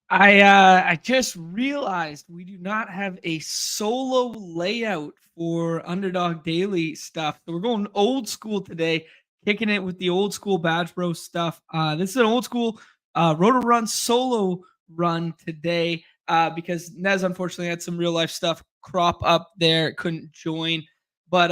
I just realized we do not have a solo layout for Underdog Daily stuff. So we're going old school today, kicking it with the old school BadgeBros stuff. This is an old school Rotorun solo run today because Nez unfortunately had some real life stuff crop up there, couldn't join, but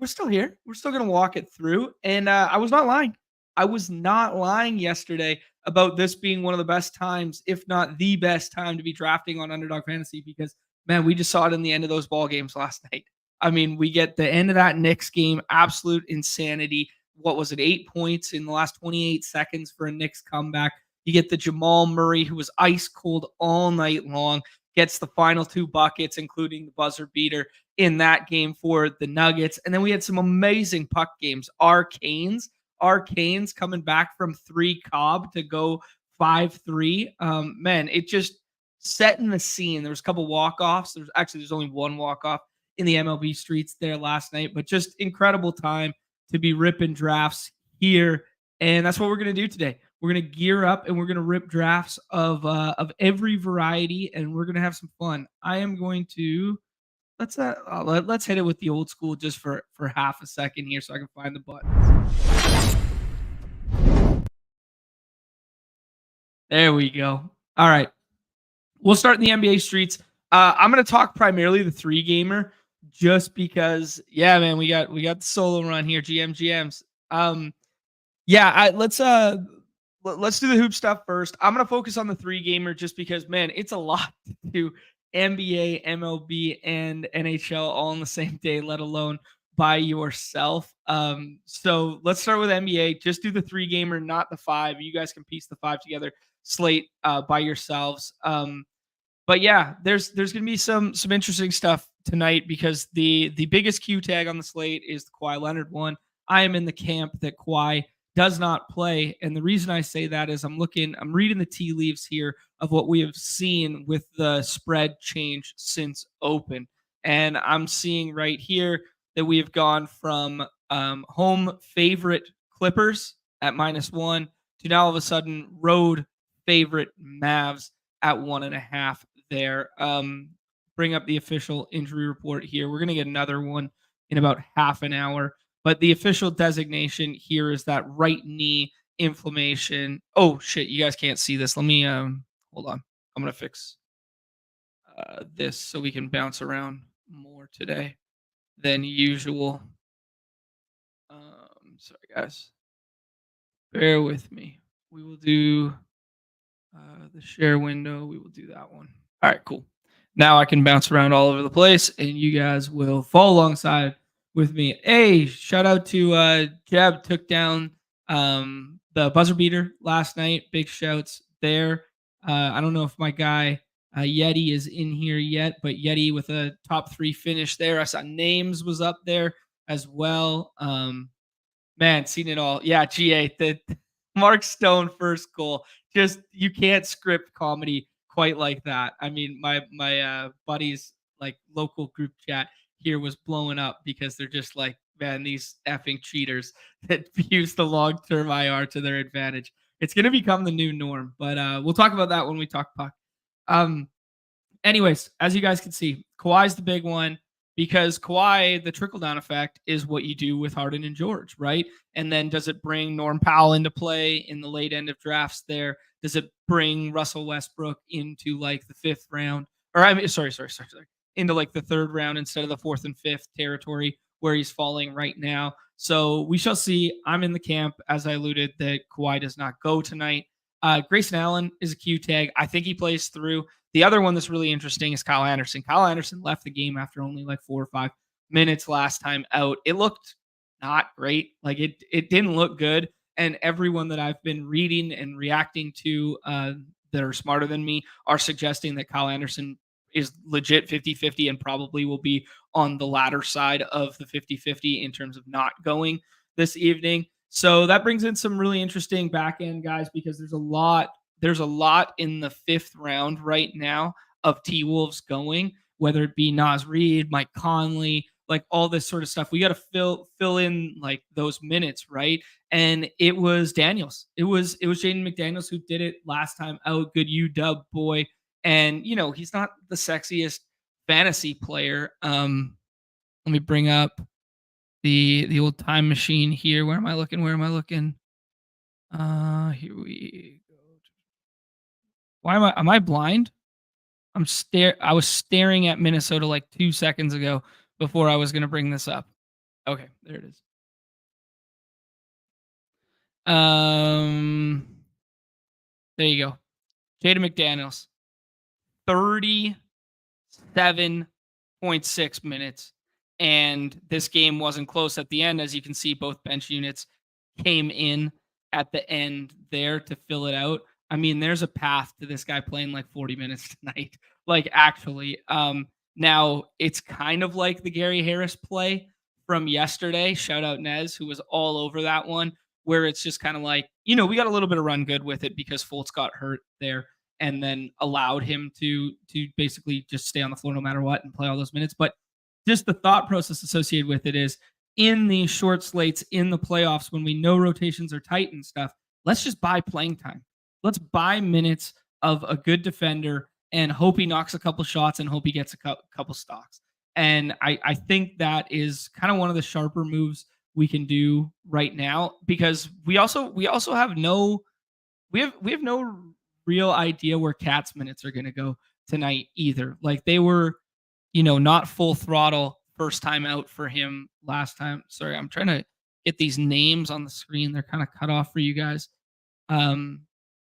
we're still here. We're still gonna walk it through, and I was not lying. I was not lying yesterday about this being one of the best times, if not the best time to be drafting on Underdog Fantasy because man, we just saw it in the end of those ball games last night. I mean, we get the end of that Knicks game, absolute insanity. What was it, 8 points in the last 28 seconds for a Knicks comeback? You get the Jamal Murray, who was ice cold all night long, gets the final two buckets, including the buzzer beater in that game for the Nuggets. And then we had some amazing puck games. Arcanes coming back from 3 Cobb to go 5-3. Man, it just setting the scene. There was a couple walk-offs. There's only one walk-off in the MLB streets there last night, but just incredible time to be ripping drafts here. And that's what we're going to do today. We're going to gear up and we're going to rip drafts of every variety, and we're going to have some fun. I am going to let's hit it with the old school just for half a second here so I can find the buttons. There we go. All right. We'll start in the NBA streets. I'm going to talk primarily the 3-gamer just because, yeah, man, we got the solo run here, GMs. Let's do the hoop stuff first. I'm going to focus on the 3-gamer just because, man, it's a lot to do NBA, MLB, and NHL all on the same day, let alone by yourself. So let's start with NBA. Just do the 3-gamer, not the 5. You guys can piece the 5 together. Slate by yourselves. But yeah, there's gonna be some interesting stuff tonight because the biggest Q tag on the slate is the Kawhi Leonard one. I am in the camp that Kawhi does not play, and the reason I say that is I'm reading the tea leaves here of what we have seen with the spread change since open, and I'm seeing right here that we have gone from home favorite Clippers at -1 to now all of a sudden road favorite Mavs at 1.5 there. Bring up the official injury report here. We're going to get another one in about half an hour. But the official designation here is that right knee inflammation. Oh, shit. You guys can't see this. Let me hold on. I'm going to fix this so we can bounce around more today than usual. Sorry, guys. Bear with me. We will do the share window. We will do that one. All right, cool. Now I can bounce around all over the place and you guys will follow alongside with me. Hey, shout out to Jeb, took down the buzzer beater last night. Big shouts there. I don't know if my guy Yeti is in here yet, but Yeti with a top 3 finish there. I saw Names was up there as well. Man, seen it all. Yeah, GA, the Mark Stone first goal. Just you can't script comedy quite like that. I mean, my buddies like local group chat here was blowing up because they're just like, man, these effing cheaters that use the long-term IR to their advantage. It's going to become the new norm, but we'll talk about that when we talk puck. Anyways, as you guys can see, Kawhi's the big one because Kawhi, the trickle-down effect is what you do with Harden and George, right? And then does it bring Norm Powell into play in the late end of drafts there? Does it bring Russell Westbrook into like the 5th round? Or I mean, sorry. Into like the 3rd round instead of the 4th and 5th territory where he's falling right now. So we shall see. I'm in the camp, as I alluded, that Kawhi does not go tonight. Grayson Allen is a Q tag. I think he plays through. The other one that's really interesting is Kyle Anderson. Kyle Anderson left the game after only like 4 or 5 minutes last time out. It looked not great. Like it didn't look good. And everyone that I've been reading and reacting to that are smarter than me are suggesting that Kyle Anderson is legit 50-50 and probably will be on the latter side of the 50-50 in terms of not going this evening. So that brings in some really interesting back end guys because there's a lot in the 5th round right now of T-Wolves going, whether it be Naz Reid, Mike Conley, like all this sort of stuff. We got to fill in like those minutes, right? And it was Daniels. It was Jaden McDaniels who did it last time out. Good UW boy. And he's not the sexiest fantasy player. Let me bring up the old time machine here. Where am I looking? Where am I looking? Here we go. Why am I blind? I was staring at Minnesota like 2 seconds ago before I was going to bring this up. Okay, there it is. Um there you go. Jaden McDaniels. 37.6 minutes. And this game wasn't close at the end. As you can see, both bench units came in at the end there to fill it out. I mean, there's a path to this guy playing like 40 minutes tonight. Like actually. Now it's kind of like the Gary Harris play from yesterday. Shout out Nez, who was all over that one, where it's just kind of like, we got a little bit of run good with it because Fultz got hurt there and then allowed him to basically just stay on the floor no matter what and play all those minutes. But just the thought process associated with it is in the short slates in the playoffs when we know rotations are tight and stuff, let's just buy playing time. Let's buy minutes of a good defender and hope he knocks a couple shots and hope he gets a couple stocks. And I think that is kind of one of the sharper moves we can do right now because we also have no we have no real idea where Cat's minutes are going to go tonight either. Like they were, not full throttle first time out for him last time. Sorry, I'm trying to get these names on the screen. They're kind of cut off for you guys.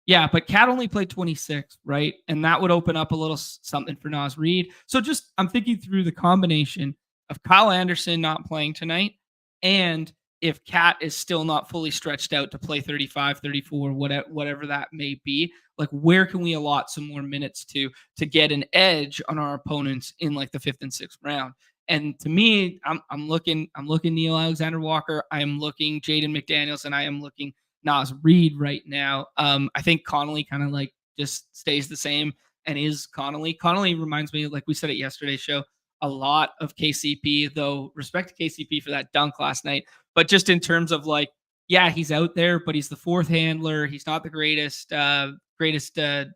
Yeah, but Cat only played 26, right? And that would open up a little something for Naz Reid. So just I'm thinking through the combination of Kyle Anderson not playing tonight and if Cat is still not fully stretched out to play 35, 34, whatever that may be, like where can we allot some more minutes to get an edge on our opponents in like the 5th and 6th round? And to me, I'm looking Neil Alexander Walker, I am looking Jaden McDaniels, and I am looking Naz Reid right now. I think Connolly kind of like just stays the same and is Connolly. Connolly reminds me, like we said at yesterday's show, a lot of KCP, though respect to KCP for that dunk last night. But just in terms of like, yeah, he's out there, but he's the 4th handler. He's not the greatest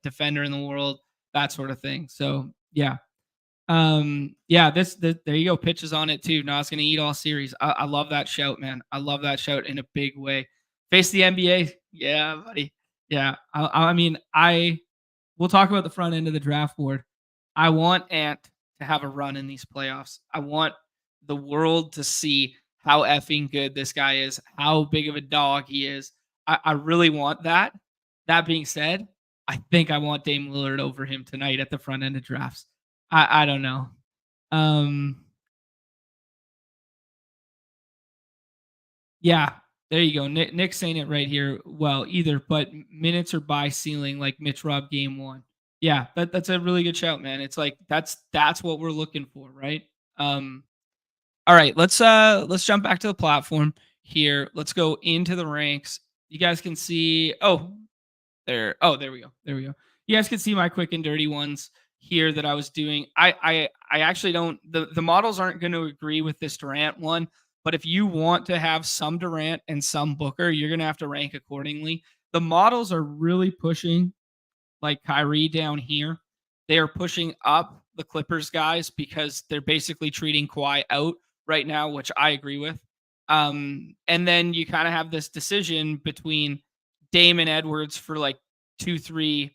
defender in the world, that sort of thing. So yeah. Yeah, there you go. Pitches on it too. Nas gonna eat all series. I love that shout, man. I love that shout in a big way. Face the NBA. Yeah, buddy. Yeah. I mean, we'll talk about the front end of the draft board. I want Ant to have a run in these playoffs. I want the world to see how effing good this guy is, how big of a dog he is. I really want that. That being said, I think I want Dame Lillard over him tonight at the front end of drafts. I don't know. Yeah, there you go. Nick's saying it right here. Well, either, but minutes or buy ceiling like Mitch Rob game 1. Yeah, that's a really good shout, man. It's like that's what we're looking for, right? All right, let's jump back to the platform here. Let's go into the ranks. You guys can see there we go. There we go. You guys can see my quick and dirty ones here that I was doing. I actually don't the models aren't going to agree with this Durant one, but if you want to have some Durant and some Booker, you're going to have to rank accordingly. The models are really pushing like Kyrie down here. They are pushing up the Clippers guys because they're basically treating Kawhi out right now, which I agree with. And then you kind of have this decision between Dame and Edwards for like 2-3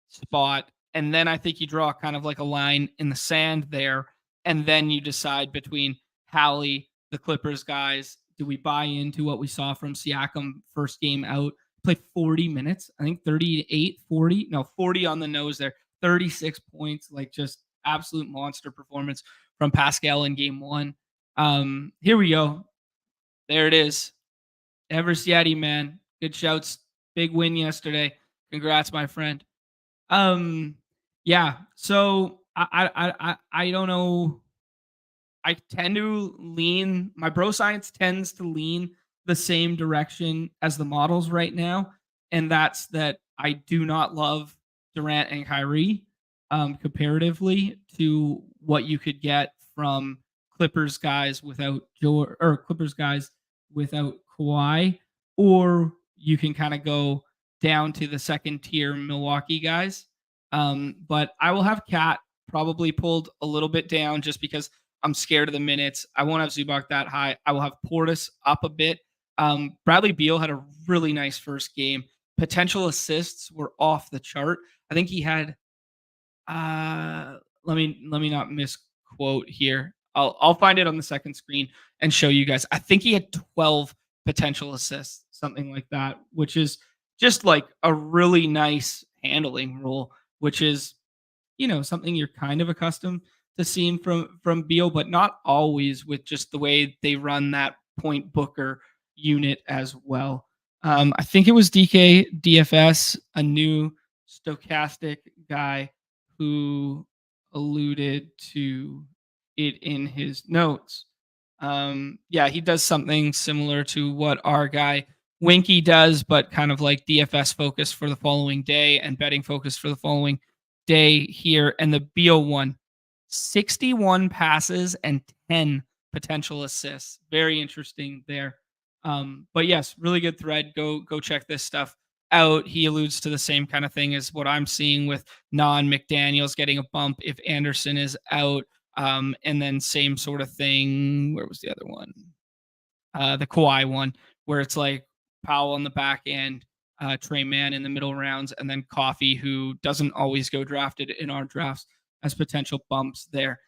spot. And then I think you draw kind of like a line in the sand there. And then you decide between Hallie, the Clippers guys. Do we buy into what we saw from Siakam first game out? Played 40 minutes, I think 38, 40. No, 40 on the nose there. 36 points, like just absolute monster performance from Pascal in game 1. Here we go. There it is. Everest Yeti, man. Good shouts. Big win yesterday. Congrats, my friend. Yeah. So I don't know. I tend to lean. My bro science tends to lean the same direction as the models right now, and that's that I do not love Durant and Kyrie comparatively to what you could get from Clippers guys without George or Clippers guys without Kawhi, or you can kind of go down to the second tier Milwaukee guys. But I will have Cat probably pulled a little bit down just because I'm scared of the minutes. I won't have Zubac that high. I will have Portis up a bit. Bradley Beal had a really nice first game. Potential assists were off the chart. I think he had let me not misquote here. I'll find it on the second screen and show you guys. I think he had 12 potential assists, something like that, which is just like a really nice handling rule, which is something you're kind of accustomed to seeing from Beal, but not always with just the way they run that point Booker unit as well. I think it was DK DFS, a new stochastic guy who alluded to it in his notes. Yeah, he does something similar to what our guy Winky does, but kind of like DFS focus for the following day and betting focus for the following day here. And the Beal one, 61 passes and 10 potential assists. Very interesting there. But yes, really good thread. Go check this stuff out. He alludes to the same kind of thing as what I'm seeing with McDaniels getting a bump if Anderson is out. And then same sort of thing. Where was the other one? The Kawhi one, where it's like Powell on the back end, Trey Mann in the middle rounds, and then Coffee, who doesn't always go drafted in our drafts, as potential bumps there.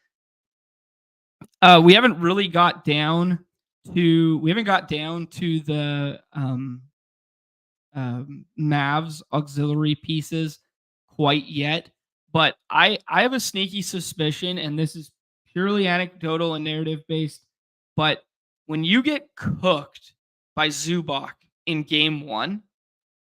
We haven't really got down to the Mavs auxiliary pieces quite yet, but I have a sneaky suspicion, and this is purely anecdotal and narrative based, but when you get cooked by Zubac in game one,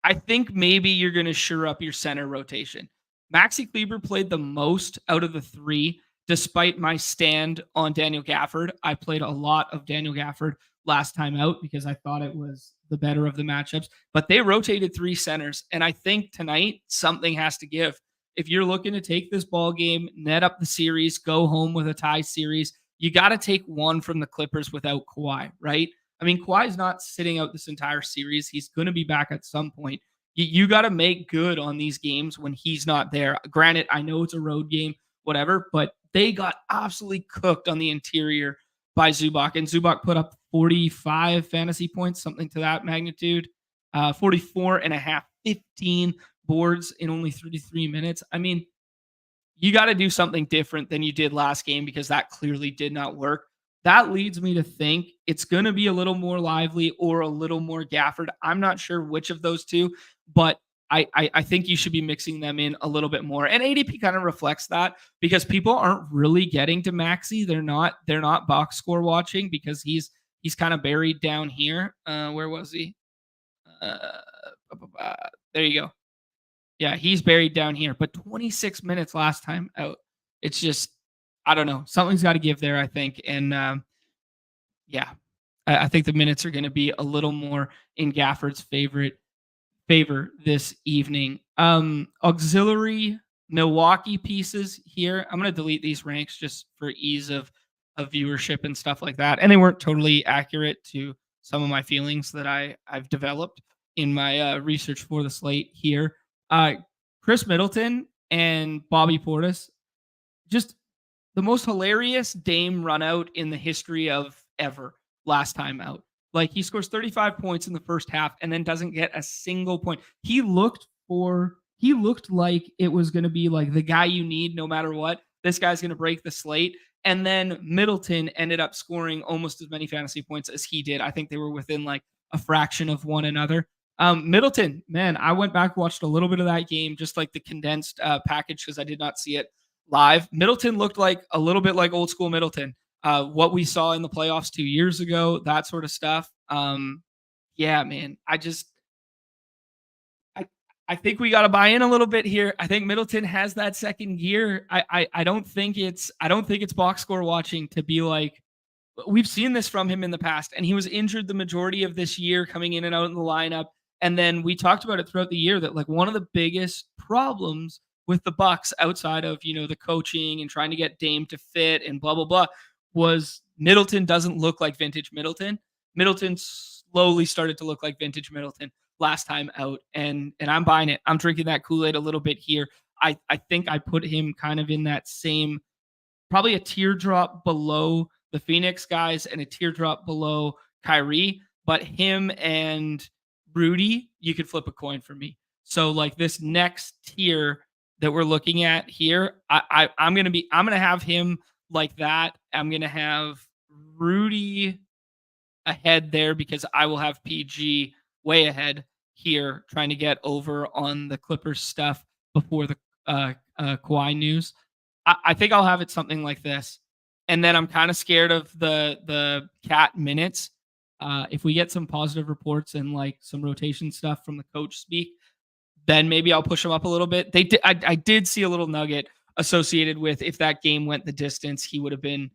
I think maybe you're going to shore up your center rotation. Maxi Kleber played the most out of the three, despite my stand on Daniel Gafford. I played a lot of Daniel Gafford last time out because I thought it was the better of the matchups, but they rotated three centers. And I think tonight something has to give. If you're looking to take this ball game, net up the series, go home with a tie series, you got to take one from the Clippers without Kawhi, right? I mean, Kawhi's not sitting out this entire series. He's going to be back at some point. You got to make good on these games when he's not there. Granted, I know it's a road game, whatever, but they got absolutely cooked on the interior by Zubac. And Zubac put up 45 fantasy points, something to that magnitude, 44 and a half, 15 boards in only 33 minutes. I mean, you got to do something different than you did last game because that clearly did not work. That leads me to think it's going to be a little more lively or a little more Gafford. I'm not sure which of those two, but I think you should be mixing them in a little bit more. And ADP kind of reflects that because people aren't really getting to Maxi. They're not box score watching because he's kind of buried down here. Where was he? There you go. Yeah, he's buried down here, but 26 minutes last time out. It's just, I don't know. Something's got to give there, I think. And yeah, I think the minutes are going to be a little more in Gafford's favor this evening. Auxiliary Milwaukee pieces here. I'm going to delete these ranks just for ease of viewership and stuff like that. And they weren't totally accurate to some of my feelings that I've developed in my research for the slate here. Chris Middleton and Bobby Portis, just the most hilarious Dame run out in the history of ever last time out. Like he scores 35 points in the first half and then doesn't get a single point. He looked like it was going to be like the guy you need no matter what. This guy's going to break the slate. And then Middleton ended up scoring almost as many fantasy points as he did. I think they were within like a fraction of one another. Middleton, man, I went back, watched a little bit of that game, just like the condensed package because I did not see it live. Middleton looked like a little bit like old school Middleton. What we saw in the playoffs 2 years ago, that sort of stuff. Yeah, man, I think we got to buy in a little bit here. I think Middleton has that second gear. I don't think it's box score watching to be like, we've seen this from him in the past, and he was injured the majority of this year coming in and out in the lineup. And then we talked about it throughout the year that like one of the biggest problems with the Bucks outside of, the coaching and trying to get Dame to fit and blah, blah, blah, was Middleton doesn't look like vintage Middleton. Middleton slowly started to look like vintage Middleton last time out, and I'm buying it. I'm drinking that Kool-Aid a little bit here. I think I put him kind of in that same, probably a teardrop below the Phoenix guys and a teardrop below Kyrie, but him and Rudy, you could flip a coin for me. So like this next tier that we're looking at here, I'm gonna have him like that. I'm gonna have Rudy ahead there because I will have PG way ahead here, trying to get over on the Clippers stuff before the Kawhi news. I think I'll have it something like this, and then I'm kind of scared of the cat minutes. If we get some positive reports and like some rotation stuff from the coach speak, then maybe I'll push them up a little bit. I did see a little nugget associated with if that game went the distance, he would have been,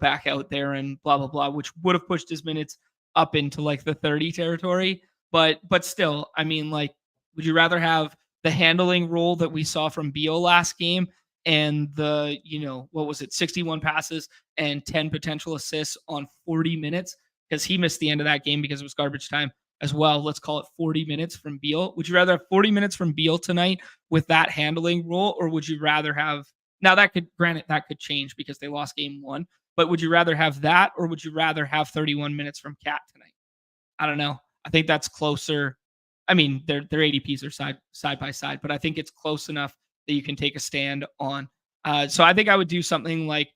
back out there and blah blah blah, which would have pushed his minutes up into like the 30 territory. But still, I mean, like, would you rather have the handling role that we saw from Beal last game and the, what was it, 61 passes and 10 potential assists on 40 minutes? Because he missed the end of that game because it was garbage time as well. Let's call it 40 minutes from Beal. Would you rather have 40 minutes from Beal tonight with that handling role, or would you rather have, now that could, granted, that could change because they lost game one, but would you rather have that, or would you rather have 31 minutes from Cat tonight? I don't know. I think that's closer. I mean, their ADPs are side by side, but I think it's close enough that you can take a stand on. So I think I would do something like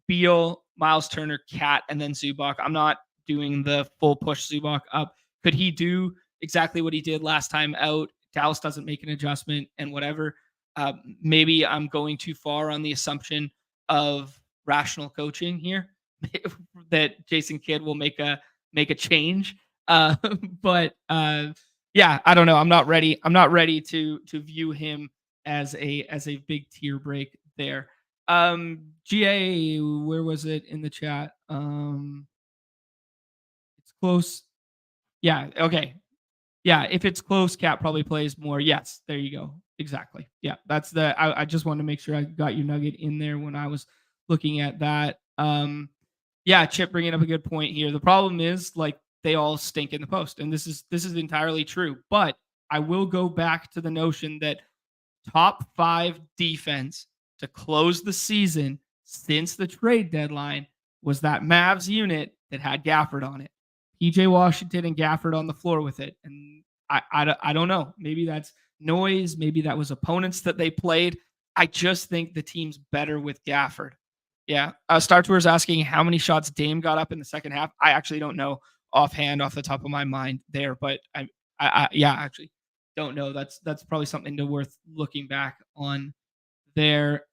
Beal, Miles Turner, Cat, and then Zubac. I'm not doing the full push Zubac up. Could he do exactly what he did last time out? Dallas doesn't make an adjustment and whatever. Maybe I'm going too far on the assumption of rational coaching here that Jason Kidd will make a change. But yeah, I don't know. I'm not ready. I'm not ready to view him as a big tier break there. GA, where was it in the chat? It's close. Yeah, okay. Yeah, if it's close, Cat probably plays more. Yes, there you go. Exactly. Yeah, that's I just wanted to make sure I got your nugget in there when I was looking at that. Yeah, Chip bringing up a good point here. The problem is like they all stink in the post, and this is entirely true. But I will go back to the notion that top 5 defense to close the season since the trade deadline was that Mavs unit that had Gafford on it. PJ Washington and Gafford on the floor with it. And I don't know. Maybe that's noise. Maybe that was opponents that they played. I just think the team's better with Gafford. Yeah. Star Tour is asking how many shots Dame got up in the second half. I actually don't know offhand off the top of my mind there, but yeah, actually don't know. That's probably something to worth looking back on there.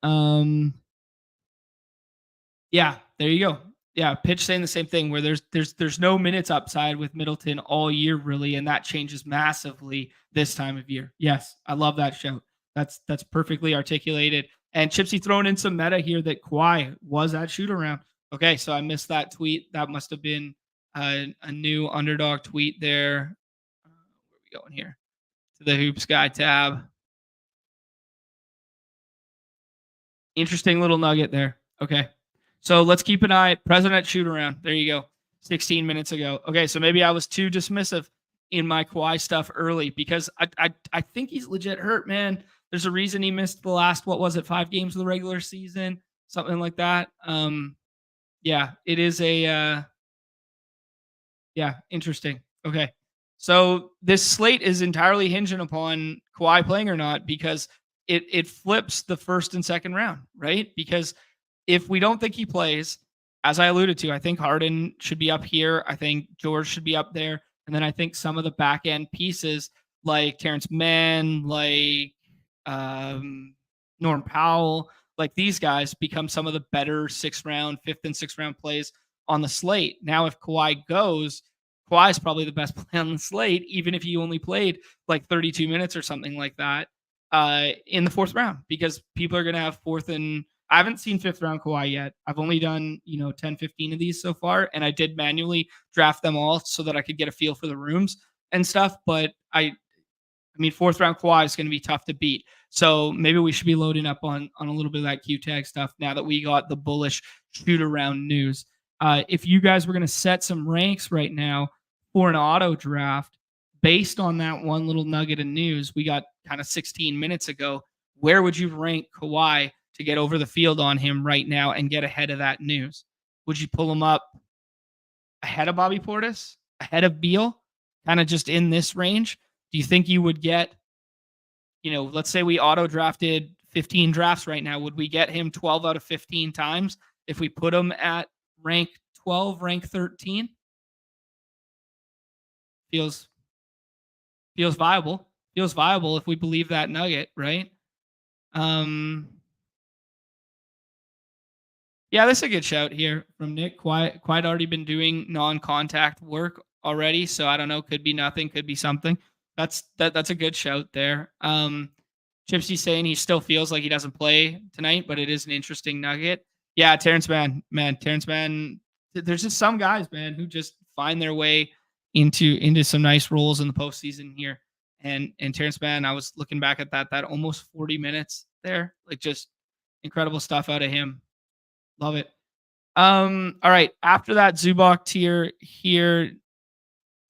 Yeah, there you go. Yeah, Pitch saying the same thing where there's no minutes upside with Middleton all year really, and that changes massively this time of year. Yes, I love that show. That's perfectly articulated. And Chipsy throwing in some meta here that Kawhi was at shoot around. Okay, so I missed that tweet. That must have been a new underdog tweet there. Where are we going here? To the Hoops Guy tab. Interesting little nugget there. Okay. So let's keep an eye. President shoot around. There you go. 16 minutes ago. Okay, so maybe I was too dismissive in my Kawhi stuff early because I think he's legit hurt, man. There's a reason he missed the last, what was it, 5 games of the regular season, something like that. Yeah, it is a yeah, interesting. Okay. So this slate is entirely hinging upon Kawhi playing or not because it flips the first and second round, right? Because if we don't think he plays, as I alluded to, I think Harden should be up here. I think George should be up there. And then I think some of the back end pieces like Terrence Mann, like Norm Powell, like these guys become some of the better 6th round, 5th and 6th round plays on the slate. Now, if Kawhi goes, Kawhi is probably the best play on the slate, even if he only played like 32 minutes or something like that in the 4th round, because people are going to have 4th and I haven't seen 5th round Kawhi yet. I've only done, 10, 15 of these so far. And I did manually draft them all so that I could get a feel for the rooms and stuff. But I I mean, 4th round Kawhi is going to be tough to beat. So maybe we should be loading up on a little bit of that Q tag stuff now that we got the bullish shoot around news. If you guys were going to set some ranks right now for an auto draft based on that one little nugget of news we got kind of 16 minutes ago, where would you rank Kawhi to get over the field on him right now and get ahead of that news? Would you pull him up ahead of Bobby Portis, ahead of Beal, kind of just in this range? Do you think you would get, let's say we auto drafted 15 drafts right now, would we get him 12 out of 15 times if we put him at rank 12, rank 13? Feels viable. Feels viable if we believe that nugget, right? Yeah, that's a good shout here from Nick. Quite already been doing non-contact work already, so I don't know. Could be nothing, could be something. That's a good shout there. Chipsy saying he still feels like he doesn't play tonight, but it is an interesting nugget. Yeah, Terrence Mann. There's just some guys, man, who just find their way into some nice roles in the postseason here. And Terrence Mann, I was looking back at that almost 40 minutes there, like just incredible stuff out of him. Love it. All right. After that Zubac tier here,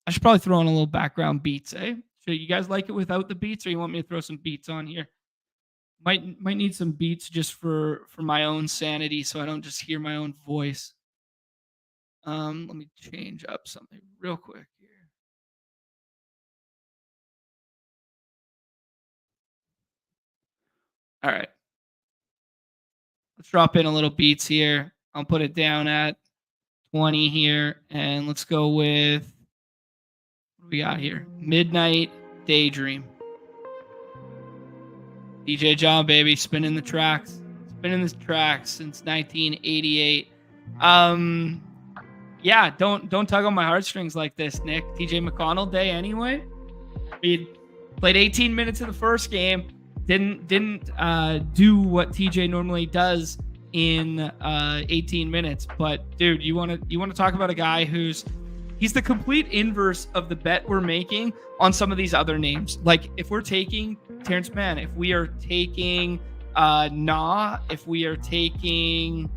I should probably throw on a little background beats, eh? So you guys like it without the beats, or you want me to throw some beats on here? Might need some beats just for my own sanity, so I don't just hear my own voice. Let me change up something real quick here. All right. Let's drop in a little beats here. I'll put it down at 20 here, and let's go with what we got here. Midnight Daydream. DJ John, baby, spinning the tracks since 1988. Yeah, don't tug on my heartstrings like this, Nick. TJ McConnell day anyway. He played 18 minutes in the first game. Didn't do what TJ normally does in 18 minutes. But dude, you want to talk about a guy he's the complete inverse of the bet we're making on some of these other names. Like if we're taking Terrence Mann, if we are taking if we are taking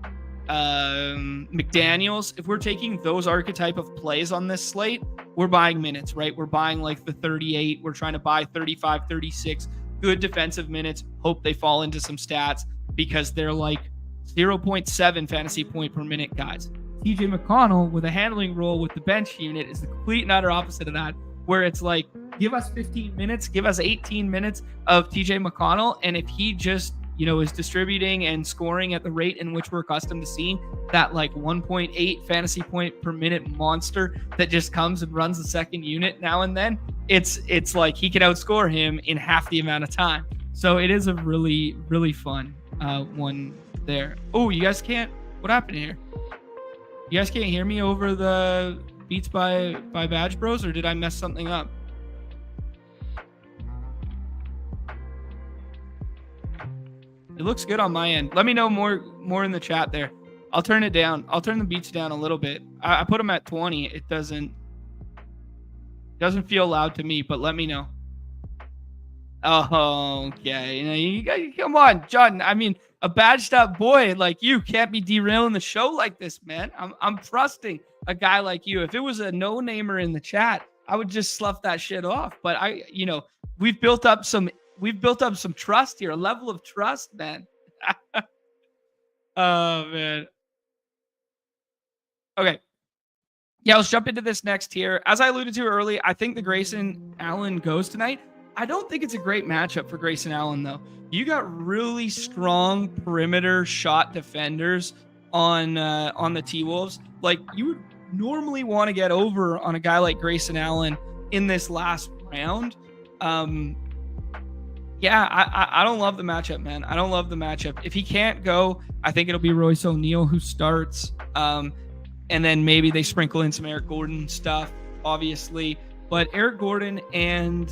McDaniels, if we're taking those archetype of plays on this slate, we're buying minutes, right? We're buying like the 38. We're trying to buy 35, 36 good defensive minutes. Hope they fall into some stats because they're like 0.7 fantasy point per minute guys. TJ McConnell with a handling role with the bench unit is the complete and utter opposite of that, where it's like, give us 15 minutes, give us 18 minutes of TJ McConnell. And if he just, is distributing and scoring at the rate in which we're accustomed to seeing, that like 1.8 fantasy point per minute monster that just comes and runs the second unit now and then, it's like he could outscore him in half the amount of time. So it is a really, really fun one there. Oh, you guys can't, what happened here? You guys can't hear me over the beats by BadgeBros, or did I mess something up? It looks good on my end. Let me know more in the chat there. I'll turn it down. I'll turn the beats down a little bit. I put them at 20. It doesn't feel loud to me, but let me know. Oh, okay. You guys, come on, John. I mean, a badged up boy like you can't be derailing the show like this, man. I'm trusting a guy like you. If it was a no-namer in the chat, I would just slough that shit off. But we've built up some trust here, a level of trust, man. Oh man. Okay. Yeah, let's jump into this next here. As I alluded to earlier, I think the Grayson Allen goes tonight. I don't think it's a great matchup for Grayson Allen, though. You got really strong perimeter shot defenders on the T-Wolves. Like, you would normally want to get over on a guy like Grayson Allen in this last round. Yeah, I don't love the matchup, man. I don't love the matchup. If he can't go, I think it'll be Royce O'Neal who starts. And then maybe they sprinkle in some Eric Gordon stuff, obviously. But Eric Gordon and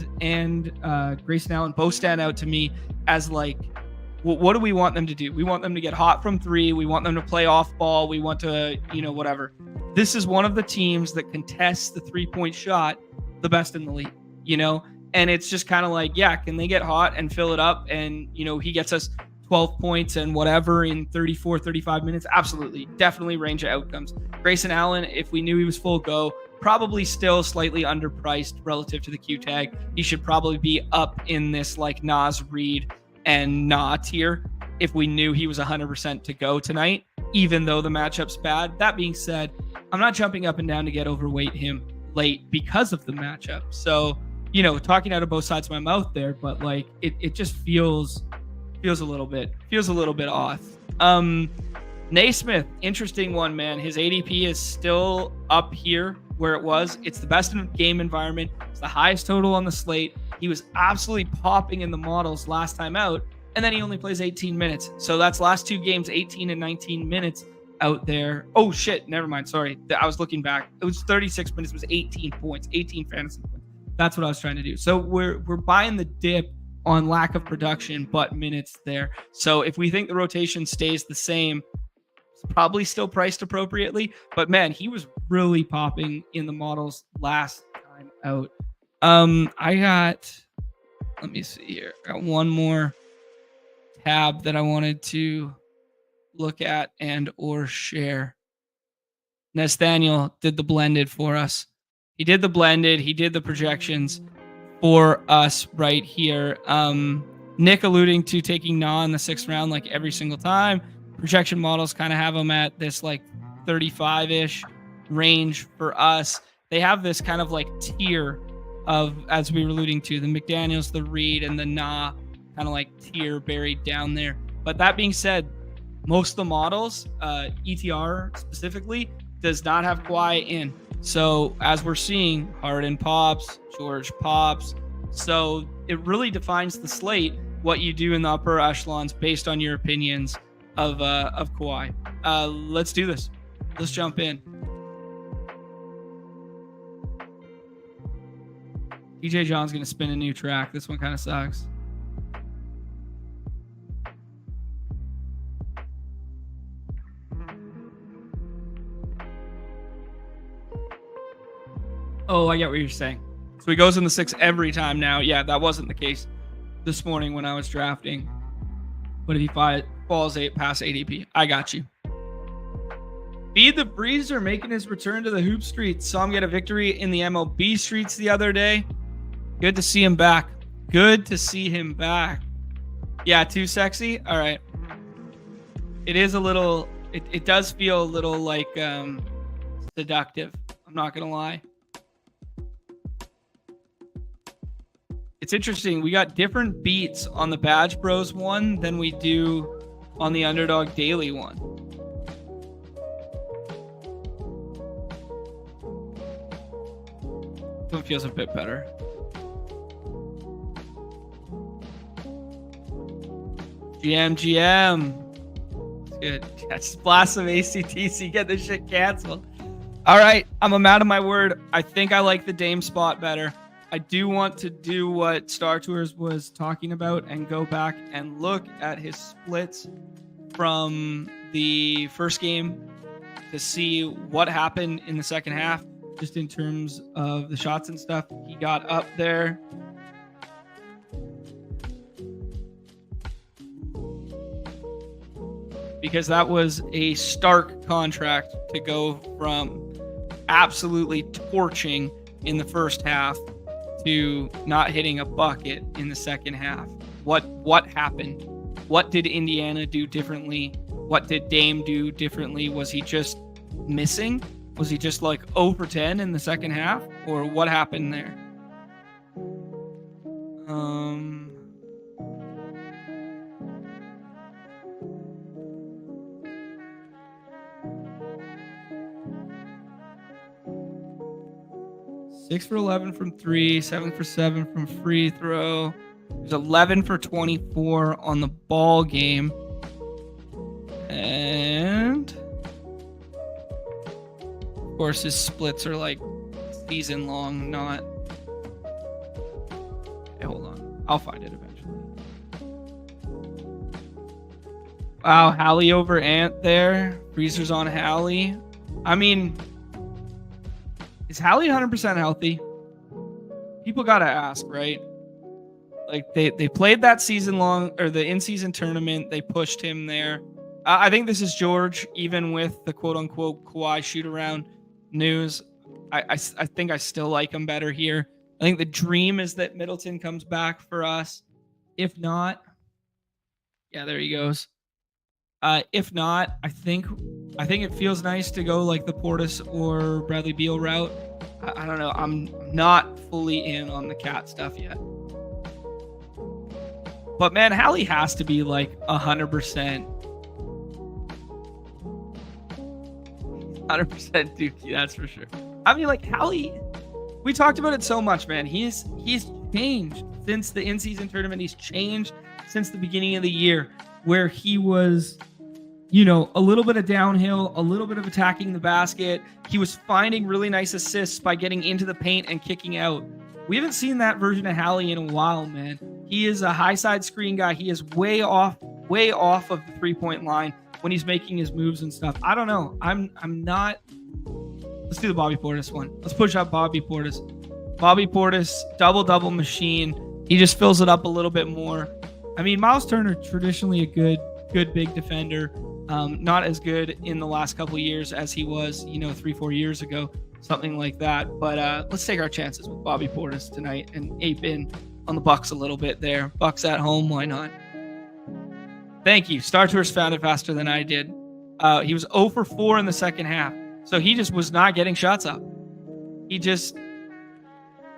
Grayson Allen both stand out to me as like, what do we want them to do? We want them to get hot from three. We want them to play off ball. We want to, whatever. This is one of the teams that contests the 3-point shot the best in the league, And it's just kind of like, yeah, can they get hot and fill it up? And, he gets us 12 points and whatever in 34, 35 minutes. Absolutely. Definitely range of outcomes. Grayson Allen, if we knew he was full go, probably still slightly underpriced relative to the Q tag. He should probably be up in this like Naz, Reed, and tier if we knew he was 100% to go tonight, even though the matchup's bad. That being said, I'm not jumping up and down to get overweight him late because of the matchup. So, talking out of both sides of my mouth there, but like it just feels a little bit off. Naismith, interesting one, man. His ADP is still up here where it was. It's the best in game environment. It's the highest total on the slate. He was absolutely popping in the models last time out, and then he only plays 18 minutes. So that's last two games, 18 and 19 minutes out there. Oh shit, never mind. Sorry, I was looking back. It was 36 minutes. It was 18 points, 18 fantasy points. That's what I was trying to do. So we're buying the dip on lack of production, but minutes there. So if we think the rotation stays the same, it's probably still priced appropriately. But man, he was really popping in the models last time out. Let me see here. I got one more tab that I wanted to look at and or share. Nathaniel did the blended for us. He did the blended. He did the projections for us right here. Nick alluding to taking Na in the 6th round like every single time. Projection models kind of have him at this like 35-ish range for us. They have this kind of like tier of, as we were alluding to, the McDaniels, the Reed, and the Na kind of like tier buried down there. But that being said, most of the models, ETR specifically, does not have Kawhi in. So as we're seeing, Harden pops, George pops. So it really defines the slate, what you do in the upper echelons based on your opinions of Kawhi. Let's do this. Let's jump in. DJ John's going to spin a new track. This one kind of sucks. Oh, I get what you're saying. So he goes in the 6 every time now. Yeah, that wasn't the case this morning when I was drafting. But if he falls past ADP, I got you. Feed the Breezer making his return to the hoop streets. Saw him get a victory in the MLB streets the other day. Good to see him back. Good to see him back. Yeah, too sexy? All right. It is a little, it does feel a little like seductive. I'm not going to lie. It's interesting. We got different beats on the BadgeBros one than we do on the Underdog Daily one. This one feels a bit better. GM. It's good. Just blast some ACTC. Get this shit canceled. All right. I'm a man of my word. I think I like the Dame spot better. I do want to do what Star Tours was talking about and go back and look at his splits from the first game to see what happened in the second half, just in terms of the shots and stuff he got up there. Because that was a stark contract to go from absolutely torching in the first half to not hitting a bucket in the second half. What happened? What did Indiana do differently? What did Dame do differently? Was he just missing? Was he just like 0 for 10 in the second half? Or what happened there? 6 for 11 from 3, 7 for 7 from free throw. There's 11 for 24 on the ball game. And of course his splits are like season long, not. Hey, hold on. I'll find it eventually. Wow, Hallie over Ant there. Freezer's on Hallie. I mean, is Hallie 100% healthy? people got to ask, right? Like they played that season long, or the in-season tournament. They pushed him there. I think this is George, even with the quote-unquote Kawhi shoot-around news. I think I still like him better here. I think the dream is that Middleton comes back for us. If not, yeah, there he goes. If not, I think it feels nice to go like the Portis or Bradley Beal route. I don't know. I'm not fully in on the cat stuff yet. But man, Hallie has to be like 100%. 100% Dookie, that's for sure. I mean, like Hallie, we talked about it so much, man. He's changed since the in-season tournament. He's changed since the beginning of the year, where he was, you know, a little bit of downhill, a little bit of attacking the basket. He was finding really nice assists by getting into the paint and kicking out. We haven't seen that version of Hallie in a while, man. He is a high side screen guy. He is way off of the 3-point line when he's making his moves and stuff. I don't know. I'm not. Let's do the Bobby Portis one. Let's push up Bobby Portis. Bobby Portis, double machine. He just fills it up a little bit more. I mean, Miles Turner, traditionally a good big defender. Not as good in the last couple of years as he was, 3-4 years ago, something like that. But let's take our chances with Bobby Portis tonight and ape in on the Bucks a little bit there. Bucks at home, why not? Thank you. Star Tours found it faster than I did. He was 0 for 4 in the second half, so he just was not getting shots up.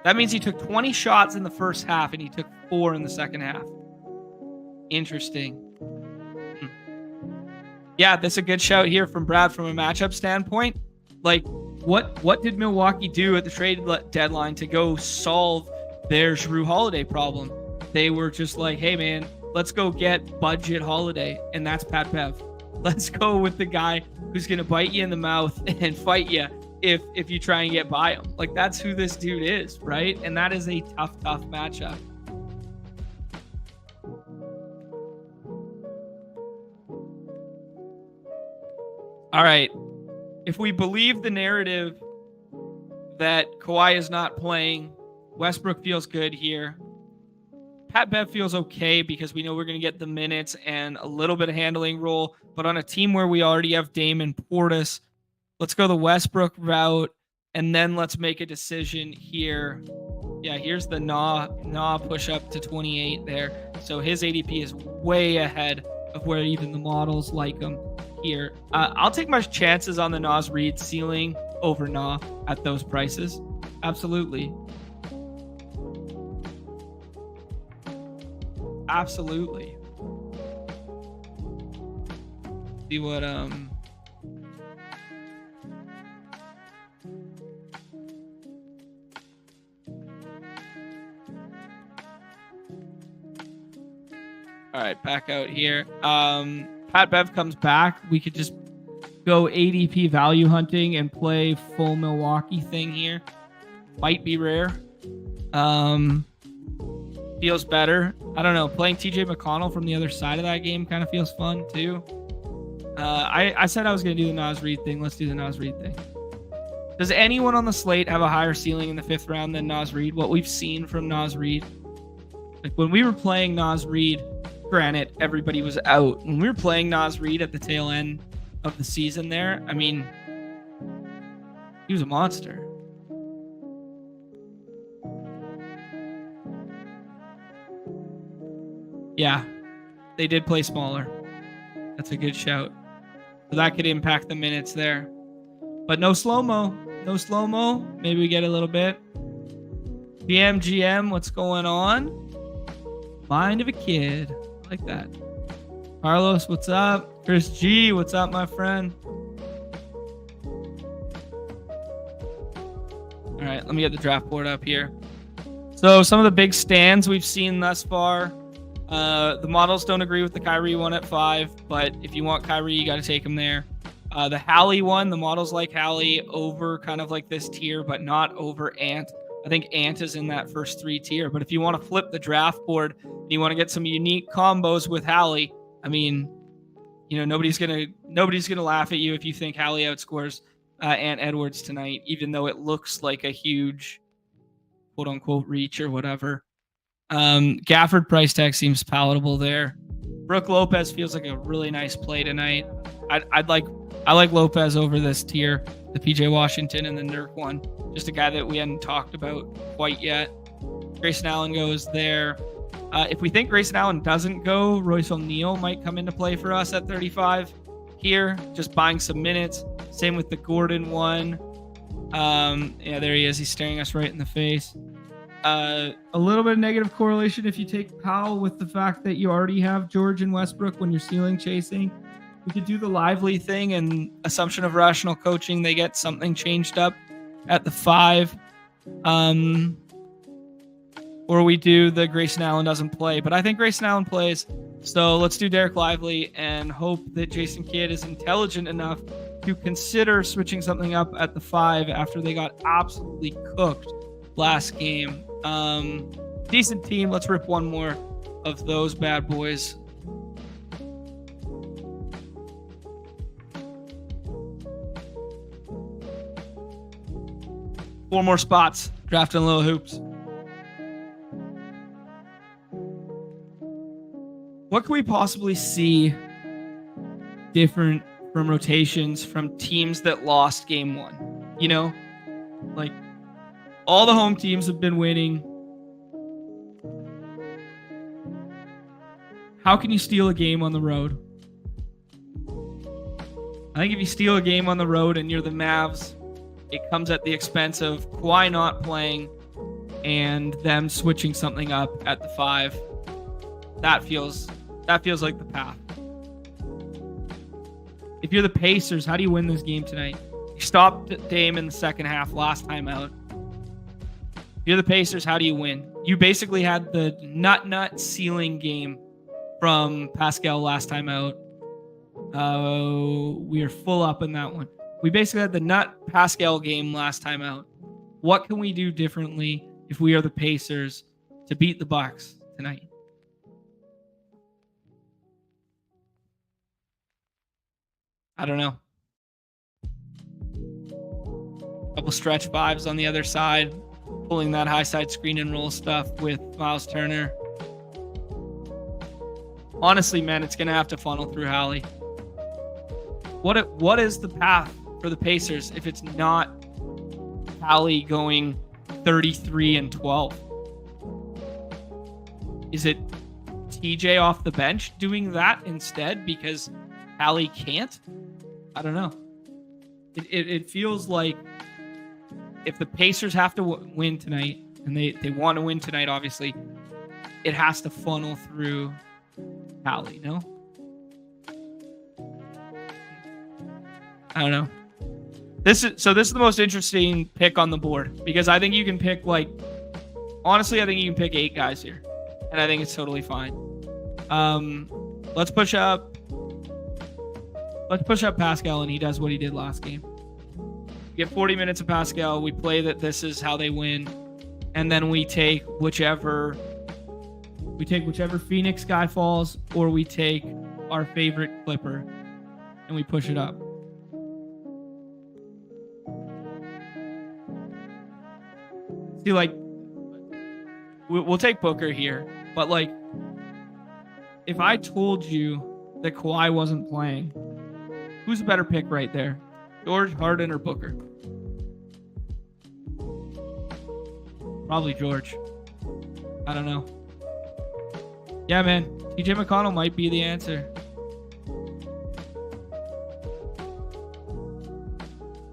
That means he took 20 shots in the first half and he took 4 in the second half. Interesting. Yeah, that's a good shout here from Brad from a matchup standpoint. Like, what did Milwaukee do at the trade deadline to go solve their Jrue Holiday problem? They were just like, hey, man, let's go get budget Holiday, and that's Pat Bev. Let's go with the guy who's going to bite you in the mouth and fight you if you try and get by him. Like, that's who this dude is, right? And that is a tough matchup. All right. If we believe the narrative that Kawhi is not playing, Westbrook feels good here. Pat Bev feels okay because we know we're going to get the minutes and a little bit of handling role. But on a team where we already have Dame and Portis, let's go the Westbrook route, and then let's make a decision here. Yeah, here's the Nah push up to 28 there. So his ADP is way ahead of where even the models like him here. I'll take my chances on the Naz Reid ceiling over Nah at those prices. Absolutely. Absolutely. See what all right, back out here. Pat Bev comes back. We could just go ADP value hunting and play full Milwaukee thing here. Might be rare. Feels better. I don't know. Playing TJ McConnell from the other side of that game kind of feels fun too. I said I was going to do the Naz Reid thing. Let's do the Naz Reid thing. Does anyone on the slate have a higher ceiling in the 5th round than Naz Reid? What we've seen from Naz Reid? Like when we were playing Naz Reid, granted, everybody was out. When we were playing Naz Reid at the tail end of the season there, I mean, he was a monster. Yeah, they did play smaller. That's a good shout. So that could impact the minutes there. But no slow-mo. No slow-mo. Maybe we get a little bit. GM, what's going on? Mind of a kid. I like that. Carlos, what's up? Chris G, what's up, my friend? All right, let me get the draft board up here. So some of the big stands we've seen thus far. The models don't agree with the Kyrie one at 5, but if you want Kyrie, you got to take him there. The Hallie one, the models like Hallie over kind of like this tier, but not over Ant. I think Ant is in that first 3 tier. But if you want to flip the draft board and you want to get some unique combos with Hallie, I mean, nobody's gonna laugh at you if you think Hallie outscores Ant Edwards tonight, even though it looks like a huge quote unquote reach or whatever. Gafford price tag seems palatable there. Brooke Lopez feels like a really nice play tonight. I like Lopez over this tier, the PJ Washington and the Nurk one. Just a guy that we hadn't talked about quite yet. Grayson Allen goes there. If we think Grayson Allen doesn't go, Royce O'Neal might come into play for us at 35 here, just buying some minutes. Same with the Gordon one. Yeah, there he is. He's staring us right in the face. A little bit of negative correlation if you take Powell with the fact that you already have George and Westbrook when you're ceiling chasing. We could do the Lively thing and assumption of rational coaching. They get something changed up at the 5. Or we do the Grayson Allen doesn't play. But I think Grayson Allen plays. So let's do Derek Lively and hope that Jason Kidd is intelligent enough to consider switching something up at the 5 after they got absolutely cooked last game. Decent team. Let's rip one more of those bad boys. Four more spots. Drafting little hoops. What can we possibly see different from rotations from teams that lost game 1? You know, like all the home teams have been winning. How can you steal a game on the road? I think if you steal a game on the road and you're the Mavs, it comes at the expense of Kawhi not playing and them switching something up at the 5. That feels like the path. If you're the Pacers, how do you win this game tonight? You stopped Dame in the second half last time out. If you're the Pacers, how do you win? You basically had the nut ceiling game from Pascal last time out. We are full up in that one. We basically had the nut Pascal game last time out. What can we do differently if we are the Pacers to beat the Bucks tonight? I don't know. Couple stretch 5s on the other side, pulling that high side screen and roll stuff with Miles Turner. Honestly, man, it's going to have to funnel through Hallie. What is the path for the Pacers if it's not Hallie going 33-12? Is it TJ off the bench doing that instead because Hallie can't? I don't know. It feels like if the Pacers have to win tonight, and they want to win tonight, obviously, it has to funnel through Hallie, no? I don't know. This is the most interesting pick on the board because I think you can pick honestly, I think you can pick 8 guys here, and I think it's totally fine. Let's push up Pascal, and he does what he did last game. We get 40 minutes of Pascal. We play that this is how they win, and then we take whichever Phoenix guy falls, or we take our favorite Clipper, and we push it up. See, we'll take Booker here, but if I told you that Kawhi wasn't playing, who's a better pick right there? George, Harden, or Booker? Probably George. I don't know. Yeah, man. TJ McConnell might be the answer.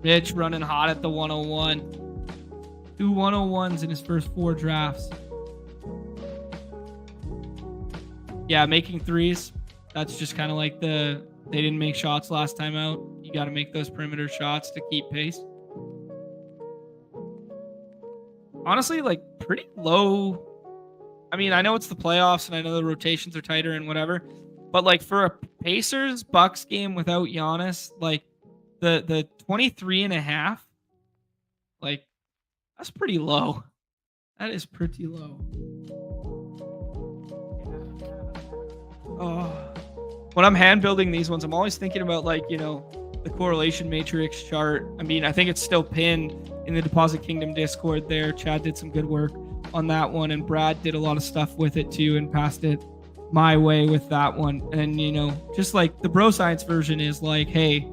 Mitch running hot at the 101. 2 101s in his first 4 drafts. Yeah, making 3s. That's just kind of like they didn't make shots last time out. You got to make those perimeter shots to keep pace. Honestly, pretty low. I mean, I know it's the playoffs and I know the rotations are tighter and whatever, but for a Pacers Bucks game without Giannis, the 23.5, that's pretty low. That is pretty low. Oh, when I'm hand building these ones, I'm always thinking about the the correlation matrix chart. I mean, I think it's still pinned in the Deposit Kingdom Discord there. Chad did some good work on that one, and Brad did a lot of stuff with it too and passed it my way with that one. And, you know, just like the bro science version is like, hey,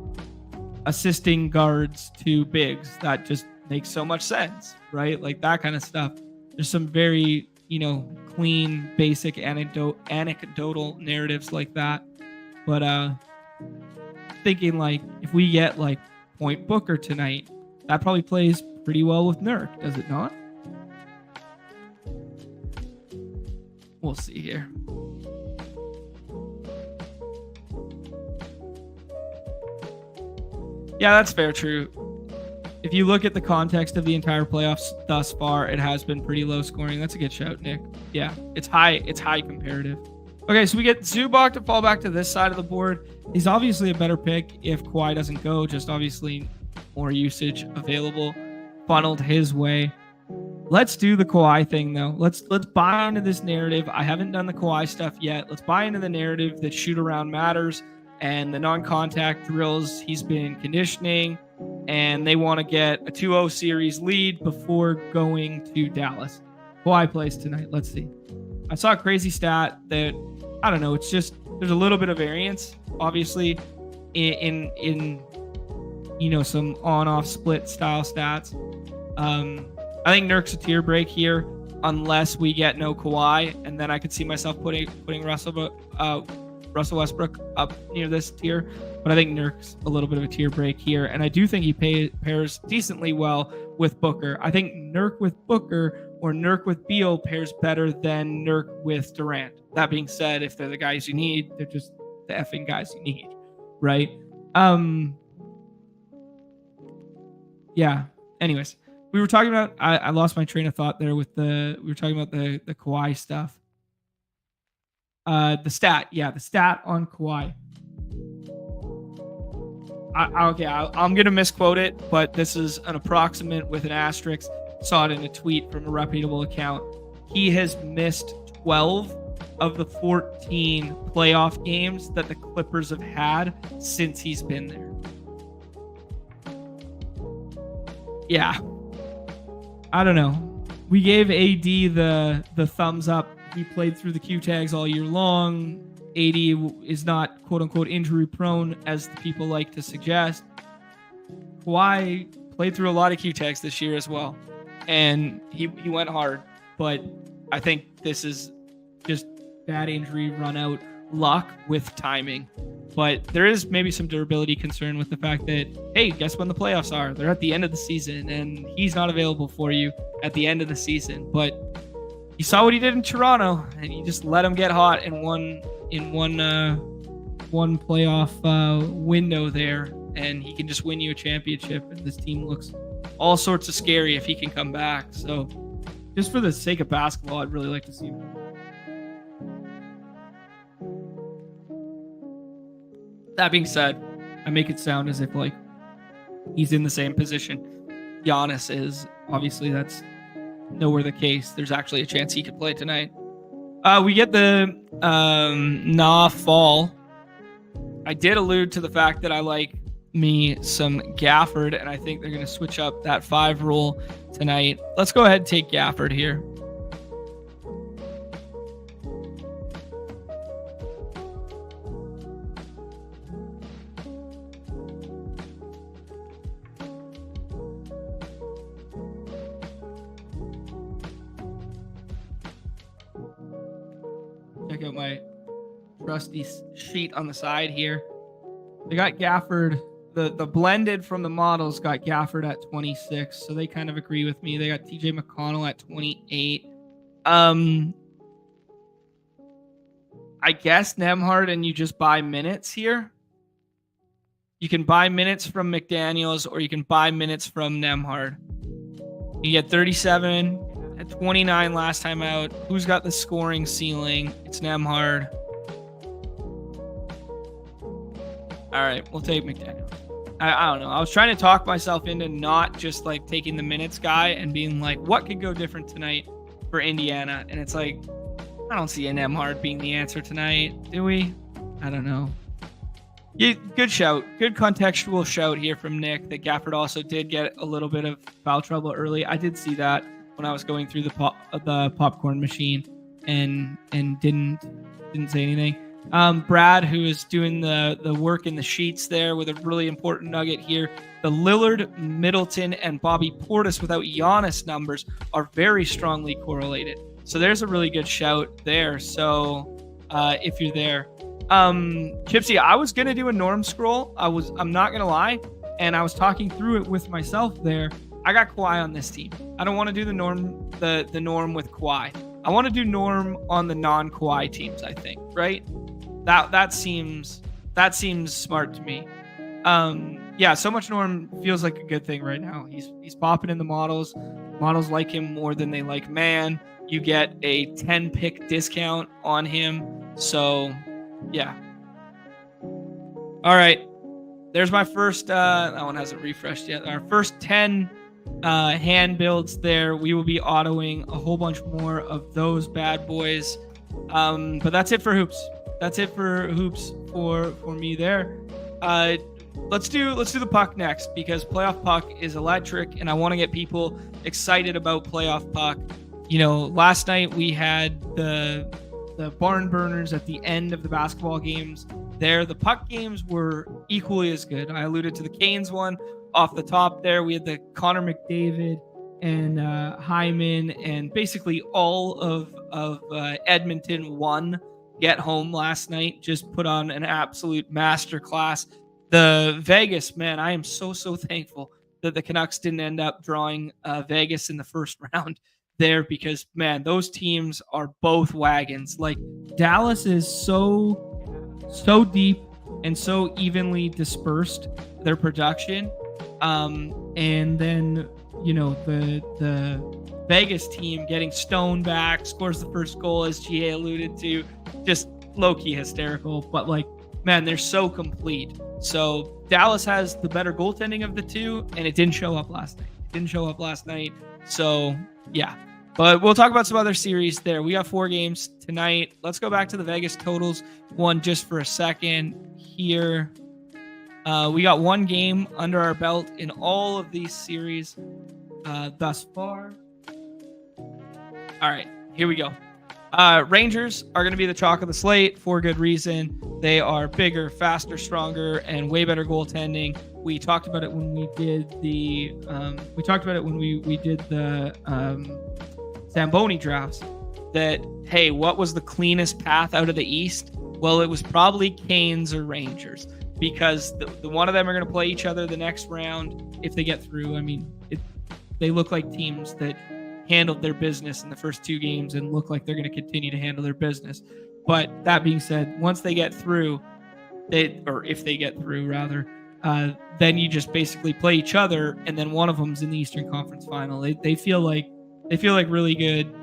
assisting guards to bigs. That just makes so much sense, right? Like that kind of stuff. There's some very, you know, clean, basic anecdotal narratives like that. But thinking like if we get like Point Booker tonight, that probably plays pretty well with Nurk, does it not? We'll see here. Yeah, that's fair, true. If you look at the context of the entire playoffs thus far, it has been pretty low scoring. That's a good shout, Nick. Yeah, it's high comparative. Okay, so we get Zubac to fall back to this side of the board. He's obviously a better pick if Kawhi doesn't go, just obviously more usage available, funneled his way. Let's do the Kawhi thing, though. Let's buy into this narrative. I haven't done the Kawhi stuff yet. Let's buy into the narrative that shoot around matters and the non-contact drills he's been conditioning, and they want to get a 2-0 series lead before going to Dallas. Kawhi plays tonight. Let's see. I saw a crazy stat that, I don't know, it's just, there's a little bit of variance, obviously, in you know, some on-off split style stats. I think Nurk's a tier break here, unless we get no Kawhi, and then I could see myself putting Russell Westbrook up near this tier. But I think Nurk's a little bit of a tier break here, and I do think he pairs decently well with Booker. I think Nurk with Booker or Nurk with Beal pairs better than Nurk with Durant. That being said, if they're the guys you need, they're just the effing guys you need, right? Yeah. Anyways, we were talking about, I lost my train of thought there with we were talking about the Kawhi stuff. The stat on Kawhi. I'm going to misquote it, but this is an approximate with an asterisk. Saw it in a tweet from a reputable account. He has missed 12 of the 14 playoff games that the Clippers have had since he's been there. Yeah. I don't know. We gave AD the thumbs up. He played through the Q tags all year long. AD is not quote unquote injury prone as the people like to suggest. Kawhi played through a lot of Q tags this year as well, and he went hard. But I think this is just bad injury run out luck with timing. But there is maybe some durability concern with the fact that, hey, guess when the playoffs are? They're at the end of the season, and he's not available for you at the end of the season. But you saw what he did in Toronto, and you just let him get hot in one playoff window there, and he can just win you a championship. And this team looks all sorts of scary if he can come back. So, just for the sake of basketball, I'd really like to see him. That being said, I make it sound as if like he's in the same position Giannis is. Obviously, that's nowhere the case. There's actually a chance he could play tonight. We get the fall. I did allude to the fact that I like me some Gafford, and I think they're going to switch up that 5 rule tonight. Let's go ahead and take Gafford here. Check out my trusty sheet on the side here. They got Gafford. The blended from the models got Gafford at 26, so they kind of agree with me. They got TJ McConnell at 28. I guess Nembhard, and you just buy minutes here. You can buy minutes from McDaniels, or you can buy minutes from Nembhard. You get 37 at 29 last time out. Who's got the scoring ceiling? It's Nembhard. All right, we'll take McDaniels. I don't know. I was trying to talk myself into not just like taking the minutes guy and being like, what could go different tonight for Indiana? And it's like, I don't see a Nembhard being the answer tonight, do we? I don't know. Yeah, good shout. Good contextual shout here from Nick that Gafford also did get a little bit of foul trouble early. I did see that when I was going through the popcorn machine and didn't say anything. Brad, who is doing the work in the sheets there with a really important nugget here. The Lillard, Middleton, and Bobby Portis without Giannis numbers are very strongly correlated. So there's a really good shout there. So if you're there. Chipsy, I was gonna do a norm scroll. I'm not gonna lie, and I was talking through it with myself there. I got Kawhi on this team. I don't want to do the norm with Kawhi. I want to do norm on the non-Kawhi teams, I think, right? That seems smart to me. Yeah, so much norm feels like a good thing right now. He's popping in the models. Models like him more than they like man. You get a 10 pick discount on him. So yeah. All right. There's my first, that one hasn't refreshed yet. Our first 10 hand builds there. We will be autoing a whole bunch more of those bad boys. But that's it for hoops. That's it for hoops for me there. Let's do the puck next, because playoff puck is electric and I want to get people excited about playoff puck. You know, last night we had the barn burners at the end of the basketball games there. The puck games were equally as good. I alluded to the Canes one off the top there. We had the Connor McDavid and Hyman, and basically all of Edmonton won get home last night. Just put on an absolute masterclass. The Vegas, man, I am so thankful that the Canucks didn't end up drawing Vegas in the first round there, because man, those teams are both wagons. Like, Dallas is so deep and so evenly dispersed, their production, and then you know the Vegas team getting Stone back, scores the first goal, as GA alluded to, just low-key hysterical. But like, man, they're so complete. So Dallas has the better goaltending of the two, and it didn't show up last night. So yeah, but we'll talk about some other series there. We got 4 games tonight. Let's go back to the Vegas totals one just for a second here. We got 1 game under our belt in all of these series thus far. All right, here we go. Rangers are going to be the chalk of the slate for good reason. They are bigger, faster, stronger, and way better goaltending. We talked about it when we did the Zamboni drafts. That, hey, what was the cleanest path out of the East? Well, it was probably Canes or Rangers, because the one of them are going to play each other the next round if they get through. I mean, they look like teams that handled their business in the first 2 games and look like they're going to continue to handle their business. But that being said, once they get through, if they get through rather, then you just basically play each other, and then one of them's in the Eastern Conference Final. They feel like really good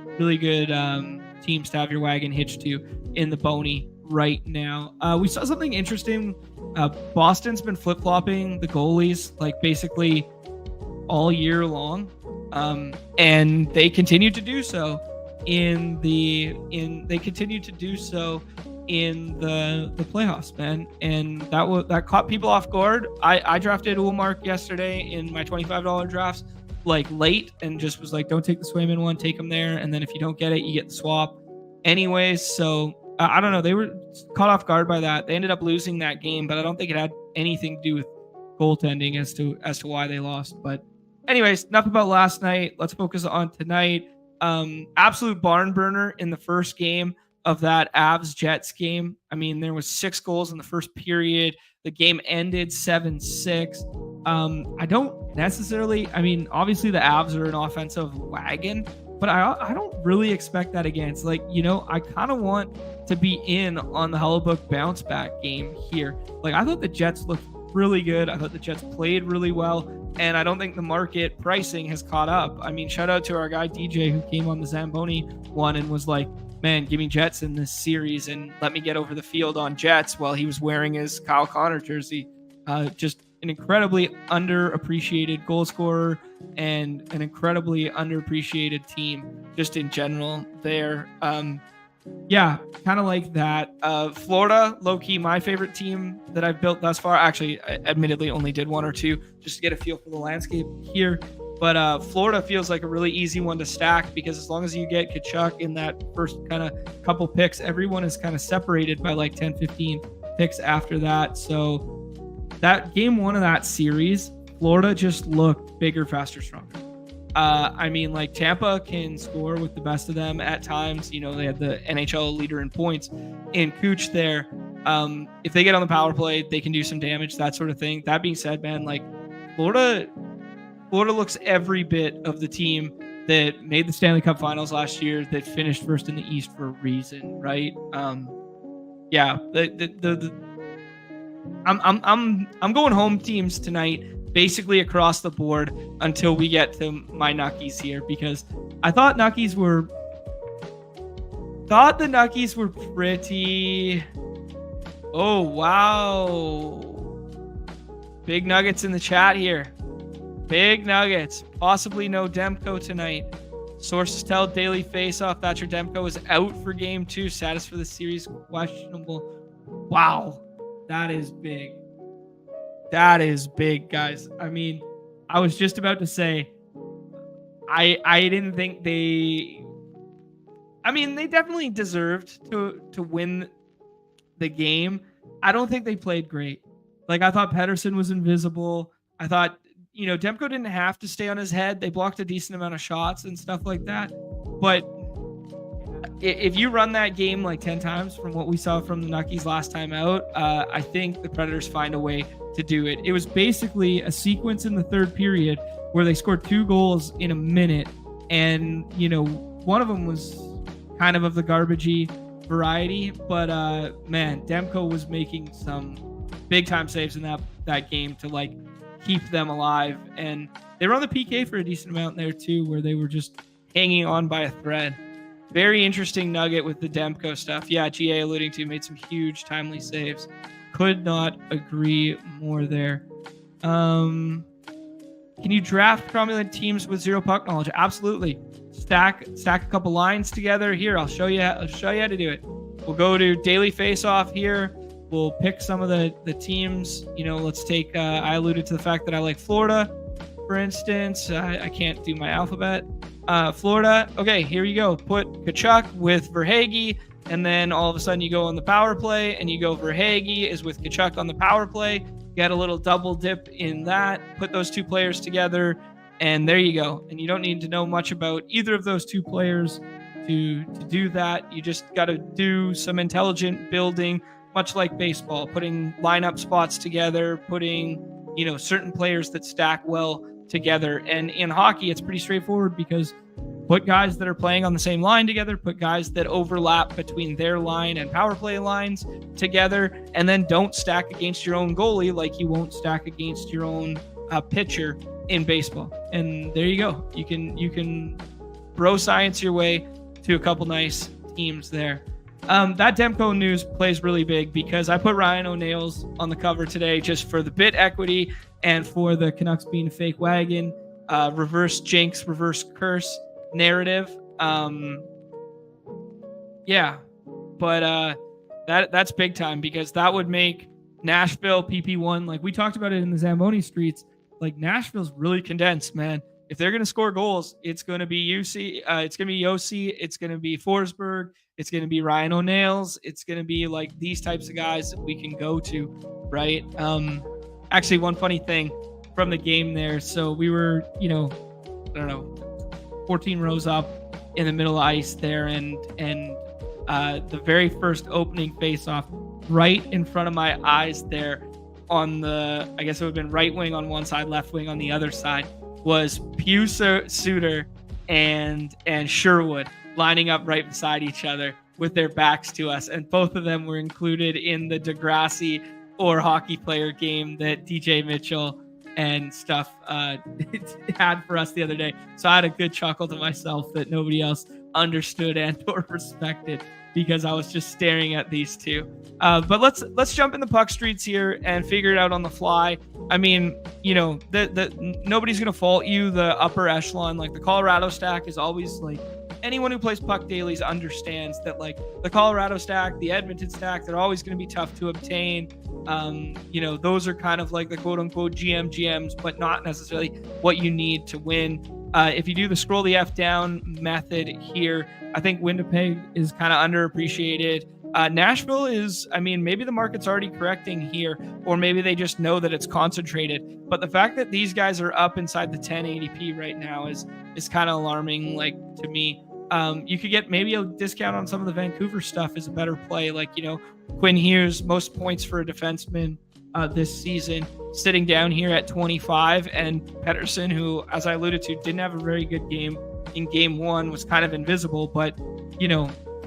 teams to have your wagon hitched to in the Boney right now. We saw something interesting. Boston's been flip-flopping the goalies like basically all year long. And they continue to do so in the playoffs, man. And that caught people off guard. I drafted Ullmark yesterday in my $25 drafts, like late, and just was like, don't take the Swayman one, take him there, and then if you don't get it, you get the swap anyways. So I don't know, they were caught off guard by that. They ended up losing that game, but I don't think it had anything to do with goaltending as to why they lost. But anyways, enough about last night. Let's focus on tonight. Absolute barn burner in the first game of that Avs-Jets game. I mean, there was 6 goals in the first period. The game ended 7-6. I don't necessarily, I mean, obviously the Avs are an offensive wagon, but I don't really expect that against, like, you know, I kind of want to be in on the Hellebuyck bounce back game here. Like, I thought the Jets looked really good. I thought the Jets played really well, and I don't think the market pricing has caught up. I mean, shout out to our guy DJ, who came on the Zamboni one and was like, man, give me Jets in this series and let me get over the field on Jets, while he was wearing his Kyle Connor jersey. Just an incredibly underappreciated goal scorer and an incredibly underappreciated team just in general there. Yeah, kind of like that. Florida, low-key, my favorite team that I've built thus far. Actually, I admittedly only did one or two just to get a feel for the landscape here. But Florida feels like a really easy one to stack because as long as you get Kachuk in that first kind of couple picks, everyone is kind of separated by like 10, 15 picks after that. So that game one of that series, Florida just looked bigger, faster, stronger. I mean, like Tampa can score with the best of them at times. You know, they had the NHL leader in points in Cooch there. If they get on the power play, they can do some damage, that sort of thing. That being said, man, like Florida looks every bit of the team that made the Stanley Cup Finals last year, that finished first in the East for a reason, right? Yeah, I'm going home teams tonight, basically across the board until we get to my Nuckies here, because I thought the Nuckies were pretty. Oh wow, big Nuggets in the chat here. Big Nuggets, possibly no Demko tonight. Sources tell Daily Faceoff Thatcher Demko is out for Game 2. Status for the series questionable. Wow, that is big. That is big, guys. I mean, I was just about to say, I didn't think they. I mean, they definitely deserved to win the game. I don't think they played great. Like, I thought Pettersson was invisible. I thought, you know, Demko didn't have to stay on his head. They blocked a decent amount of shots and stuff like that. But if you run that game like 10 times from what we saw from the Nuckies last time out, I think the Predators find a way to do it. It was basically a sequence in the third period where they scored 2 goals in a minute. And, you know, one of them was kind of the garbagey variety. But, man, Demko was making some big-time saves in that game to, like, keep them alive. And they were on the PK for a decent amount there, too, where they were just hanging on by a thread. Very interesting nugget with the Demko stuff. Yeah, GA alluding to, made some huge timely saves. Could not agree more there. Can you draft cromulent teams with 0 puck knowledge? Absolutely. Stack a couple lines together. Here, I'll show you how to do it. We'll go to Daily Faceoff here. We'll pick some of the teams. You know, let's take, I alluded to the fact that I like Florida, for instance. I can't do my alphabet. Florida. Okay, here you go. Put Kachuk with Verhaeghe, and then all of a sudden you go on the power play, and you go Verhaeghe is with Kachuk on the power play. Get a little double dip in that. Put those 2 players together, and there you go. And you don't need to know much about either of those 2 players to do that. You just got to do some intelligent building, much like baseball, putting lineup spots together, putting, you know, certain players that stack well together. And in hockey, it's pretty straightforward because put guys that are playing on the same line together, put guys that overlap between their line and power play lines together, and then don't stack against your own goalie like you won't stack against your own pitcher in baseball. And there you go. You can bro science your way to a couple nice teams there. That Demko news plays really big because I put Ryan O'Neill's on the cover today just for the bit equity and for the Canucks being a fake wagon, reverse jinx, reverse curse narrative. Yeah, but that's big time because that would make Nashville PP1, like we talked about it in the Zamboni streets. Like Nashville's really condensed, man. If they're going to score goals, it's going to be UC, it's going to be Yossi, it's going to be Forsberg, it's going to be Ryan O'Neill's, it's going to be like these types of guys that we can go to, right? Actually, one funny thing from the game there. So we were, you know, I don't know, 14 rows up in the middle of ice there, and the very first opening face-off right in front of my eyes there on the, I guess it would have been right wing on one side, left wing on the other side, was Pew Suter and Sherwood lining up right beside each other with their backs to us. And both of them were included in the Degrassi or hockey player game that DJ Mitchell and stuff had for us the other day. So I had a good chuckle to myself that nobody else understood and or respected because I was just staring at these two. But let's jump in the puck streets here and figure it out on the fly. I mean, you know, the nobody's gonna fault you. The upper echelon, like the Colorado stack, is always like anyone who plays puck dailies understands that like the Colorado stack, the Edmonton stack, they're always going to be tough to obtain. Those are kind of like the quote unquote GMs, but not necessarily what you need to win. If you do the scroll the F down method here, I think Winnipeg is kind of underappreciated. Nashville is, maybe the market's already correcting here, or maybe they just know that it's concentrated. But the fact that these guys are up inside the 10 ADP right now is kind of alarming, like, to me. You could get maybe a discount on some of the Vancouver stuff is a better play. Like, Quinn Hughes, most points for a defenseman this season, sitting down here at 25. And Pettersson, who, as I alluded to, didn't have a very good game in game one, was kind of invisible. But,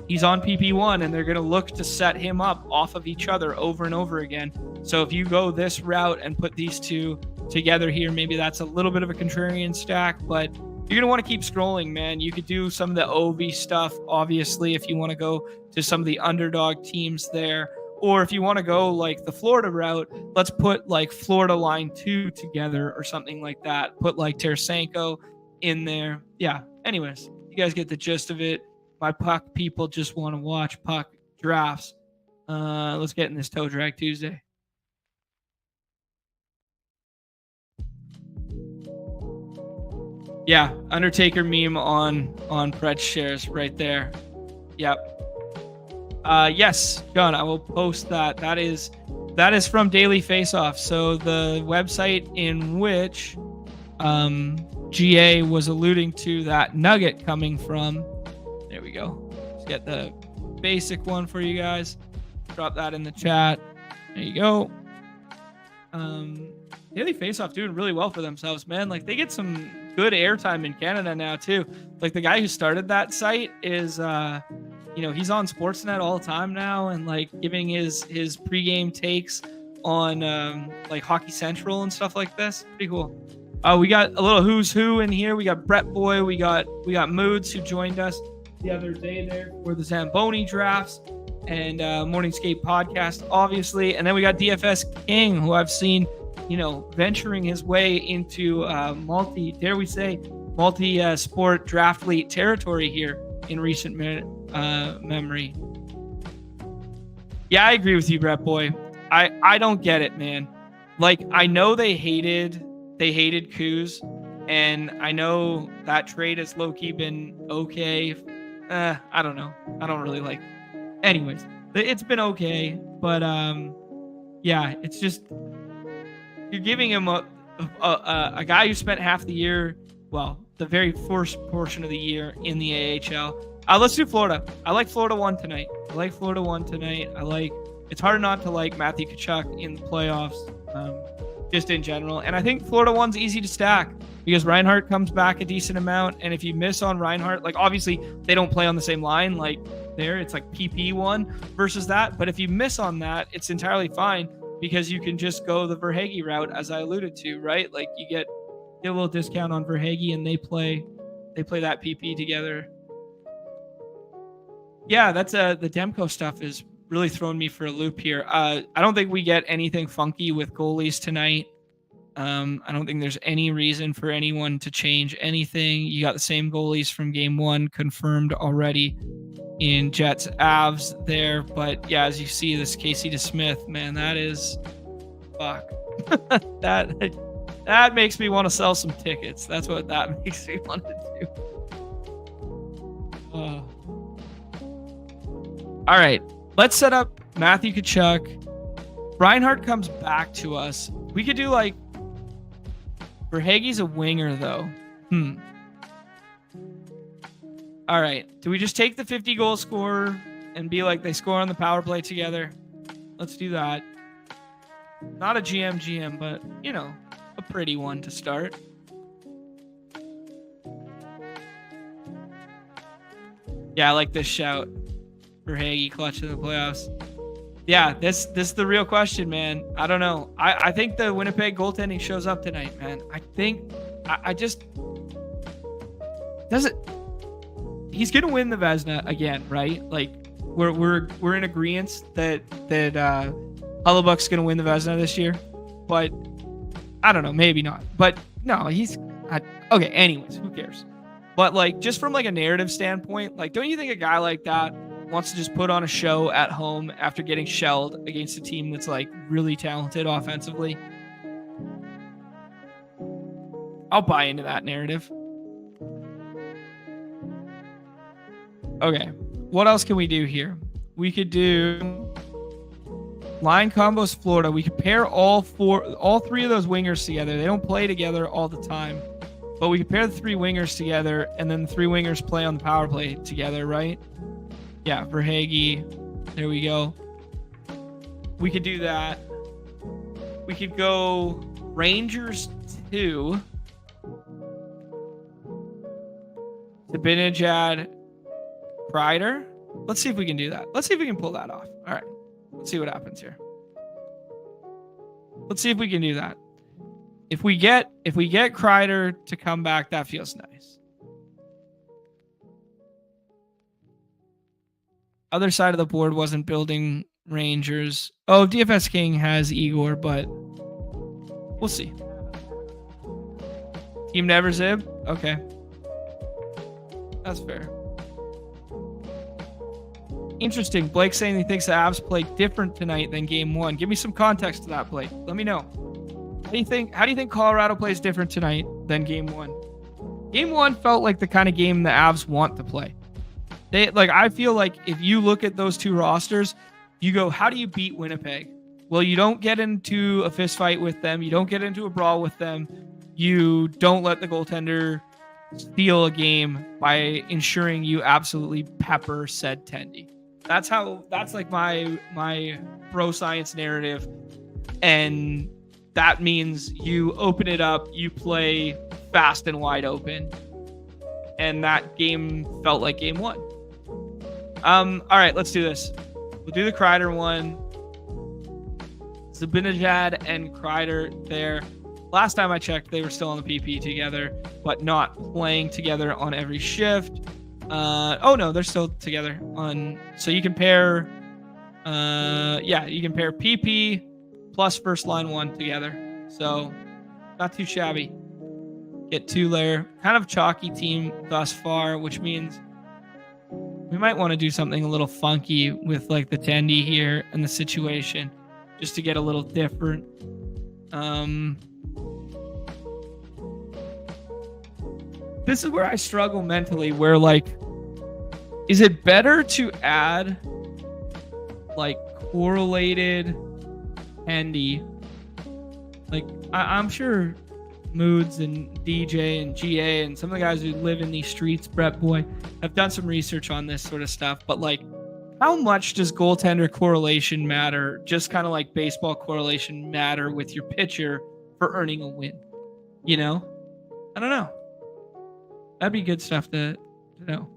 he's on PP1, and they're going to look to set him up off of each other over and over again. So if you go this route and put these two together here, maybe that's a little bit of a contrarian stack, but you're going to want to keep scrolling, man. You could do some of the OV stuff, obviously, if you want to go to some of the underdog teams there. Or if you want to go like the Florida route, let's put like Florida line 2 together or something like that. Put like Tarasenko in there. Yeah. Anyways, you guys get the gist of it. My puck people just want to watch puck drafts. Let's get in this Toe Drag Tuesday. Yeah, Undertaker meme on Pred shares right there. Yep. Yes, John, I will post that. That is from Daily Faceoff. So the website in which GA was alluding to that nugget coming from. There we go. Let's get the basic one for you guys. Drop that in the chat. There you go. Daily Faceoff doing really well for themselves, man. Like, they get some good airtime in Canada now too. Like, the guy who started that site is, he's on Sportsnet all the time now, and like giving his pregame takes on like Hockey Central and stuff like this. Pretty cool. We got a little who's who in here. We got Brett Boy. We got Moods, who joined us the other day there for the Zamboni drafts, and Morning Skate podcast, obviously. And then we got DFS King, who I've seen, venturing his way into multi-sport draft league territory here in recent memory. Yeah, I agree with you, Brett Boy. I don't get it, man. Like, I know they hated Kuz, and I know that trade has low-key been okay. I don't know. I don't really like it. Anyways, it's been okay, but yeah, it's just you're giving him a guy who spent half the year, well, the very first portion of the year in the AHL. Let's do Florida. I like Florida 1 tonight. It's hard not to like Matthew Tkachuk in the playoffs, just in general. And I think Florida 1's easy to stack because Reinhart comes back a decent amount. And if you miss on Reinhart, like, obviously they don't play on the same line, like there it's like PP1 versus that. But if you miss on that, it's entirely fine because you can just go the Verhaeghe route, as I alluded to, right? Like, you get a little discount on Verhaeghe, and they play that PP together. Yeah, that's the Demko stuff is really throwing me for a loop here. I don't think we get anything funky with goalies tonight. I don't think there's any reason for anyone to change anything. You got the same goalies from game one confirmed already in Jets Avs there. But yeah, as you see, this Casey DeSmith, man, that is fuck. that makes me want to sell some tickets. That's what that makes me want to do. All right, let's set up Matthew Tkachuk. Reinhart comes back to us. We could do like Verhaeghe's a winger though. All right, do we just take the 50 goal scorer and be like they score on the power play together? Let's do that. Not a GM, but a pretty one to start. Yeah, I like this shout. Verhaeghe clutch in the playoffs. Yeah, this is the real question, man. I don't know. I think the Winnipeg goaltending shows up tonight, man. I just does it. He's gonna win the Vezina again, right? Like we're in agreement that Hellebuyck's gonna win the Vezina this year, but I don't know, maybe not. But no, he's okay. Anyways, who cares? But like, just from like a narrative standpoint, like, don't you think a guy like that wants to just put on a show at home after getting shelled against a team that's like really talented offensively? I'll buy into that narrative. Okay. What else can we do here? We could do line combos Florida. We could pair all three of those wingers together. They don't play together all the time, but we could pair the three wingers together, and then the three wingers play on the power play together, right? Yeah, Verhaeghe. There we go. We could do that. We could go Rangers 2. Zibanejad, Kreider. Let's see if we can do that. Let's see if we can pull that off. All right. Let's see what happens here. Let's see if we can do that. If we get Kreider to come back, that feels nice. Other side of the board wasn't building Rangers. Oh, DFS King has Igor, but we'll see. Team never zib? Okay. That's fair. Interesting. Blake saying he thinks the Avs play different tonight than game one. Give me some context to that, Blake. Let me know. How do you think Colorado plays different tonight than game one? Game one felt like the kind of game the Avs want to play. I feel like if you look at those two rosters, you go, how do you beat Winnipeg? Well, you don't get into a fist fight with them. You don't get into a brawl with them. You don't let the goaltender steal a game by ensuring you absolutely pepper said Tendy. That's like my bro science narrative. And that means you open it up, you play fast and wide open. And that game felt like game one. All right, let's do this. We'll do the Kreider one. Zibanejad and Kreider there. Last time I checked, they were still on the PP together, but not playing together on every shift. Oh no, they're still together on. So you can pair, you can pair PP plus first line one together. So not too shabby. Get two there. Kind of chalky team thus far, which means we might want to do something a little funky with like the Tendy here and the situation, just to get a little different. This is where I struggle mentally, where like, is it better to add like correlated Tendy? Like I'm sure Moods and DJ and GA and some of the guys who live in these streets, Brett Boy, have done some research on this sort of stuff. But like, how much does goaltender correlation matter? Just kind of like baseball correlation matter with your pitcher for earning a win? You know? I don't know. That'd be good stuff to know.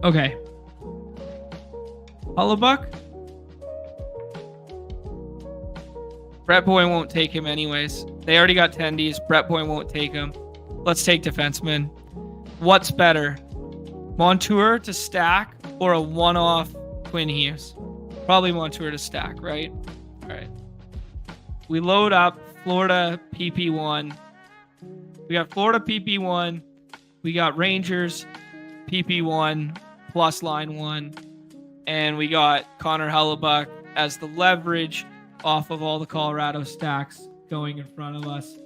Okay. Hullebuck? Brett Boy won't take him anyways. They already got tendies. Brett Boy won't take him. Let's take defenseman. What's better? Montour to stack or a one-off Quinn Hughes? Probably Montour to stack, right? All right. We load up Florida PP1. We got Florida PP1. We got Rangers PP1 plus line 1. And we got Connor Hellebuck as the leverage off of all the Colorado stacks going in front of us.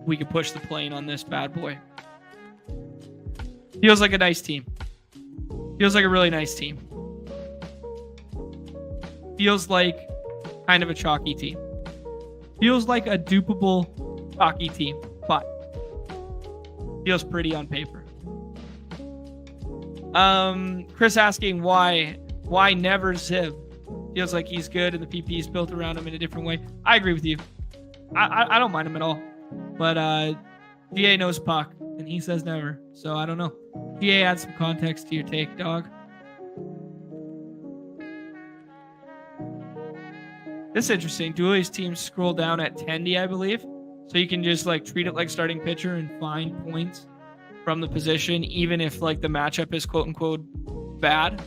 We can push the plane on this bad boy. Feels like a nice team. Feels like a really nice team. Feels like kind of a chalky team. Feels like a dupable chalky team, but feels pretty on paper. Chris asking why never Zib? Feels like he's good and the PP is built around him in a different way. I agree with you. I don't mind him at all. But GA knows puck and he says never. So I don't know. GA, add some context to your take, dog. This is interesting. Dooley's team scroll down at Tendy, I believe. So you can just like treat it like starting pitcher and find points from the position, even if like the matchup is quote unquote bad.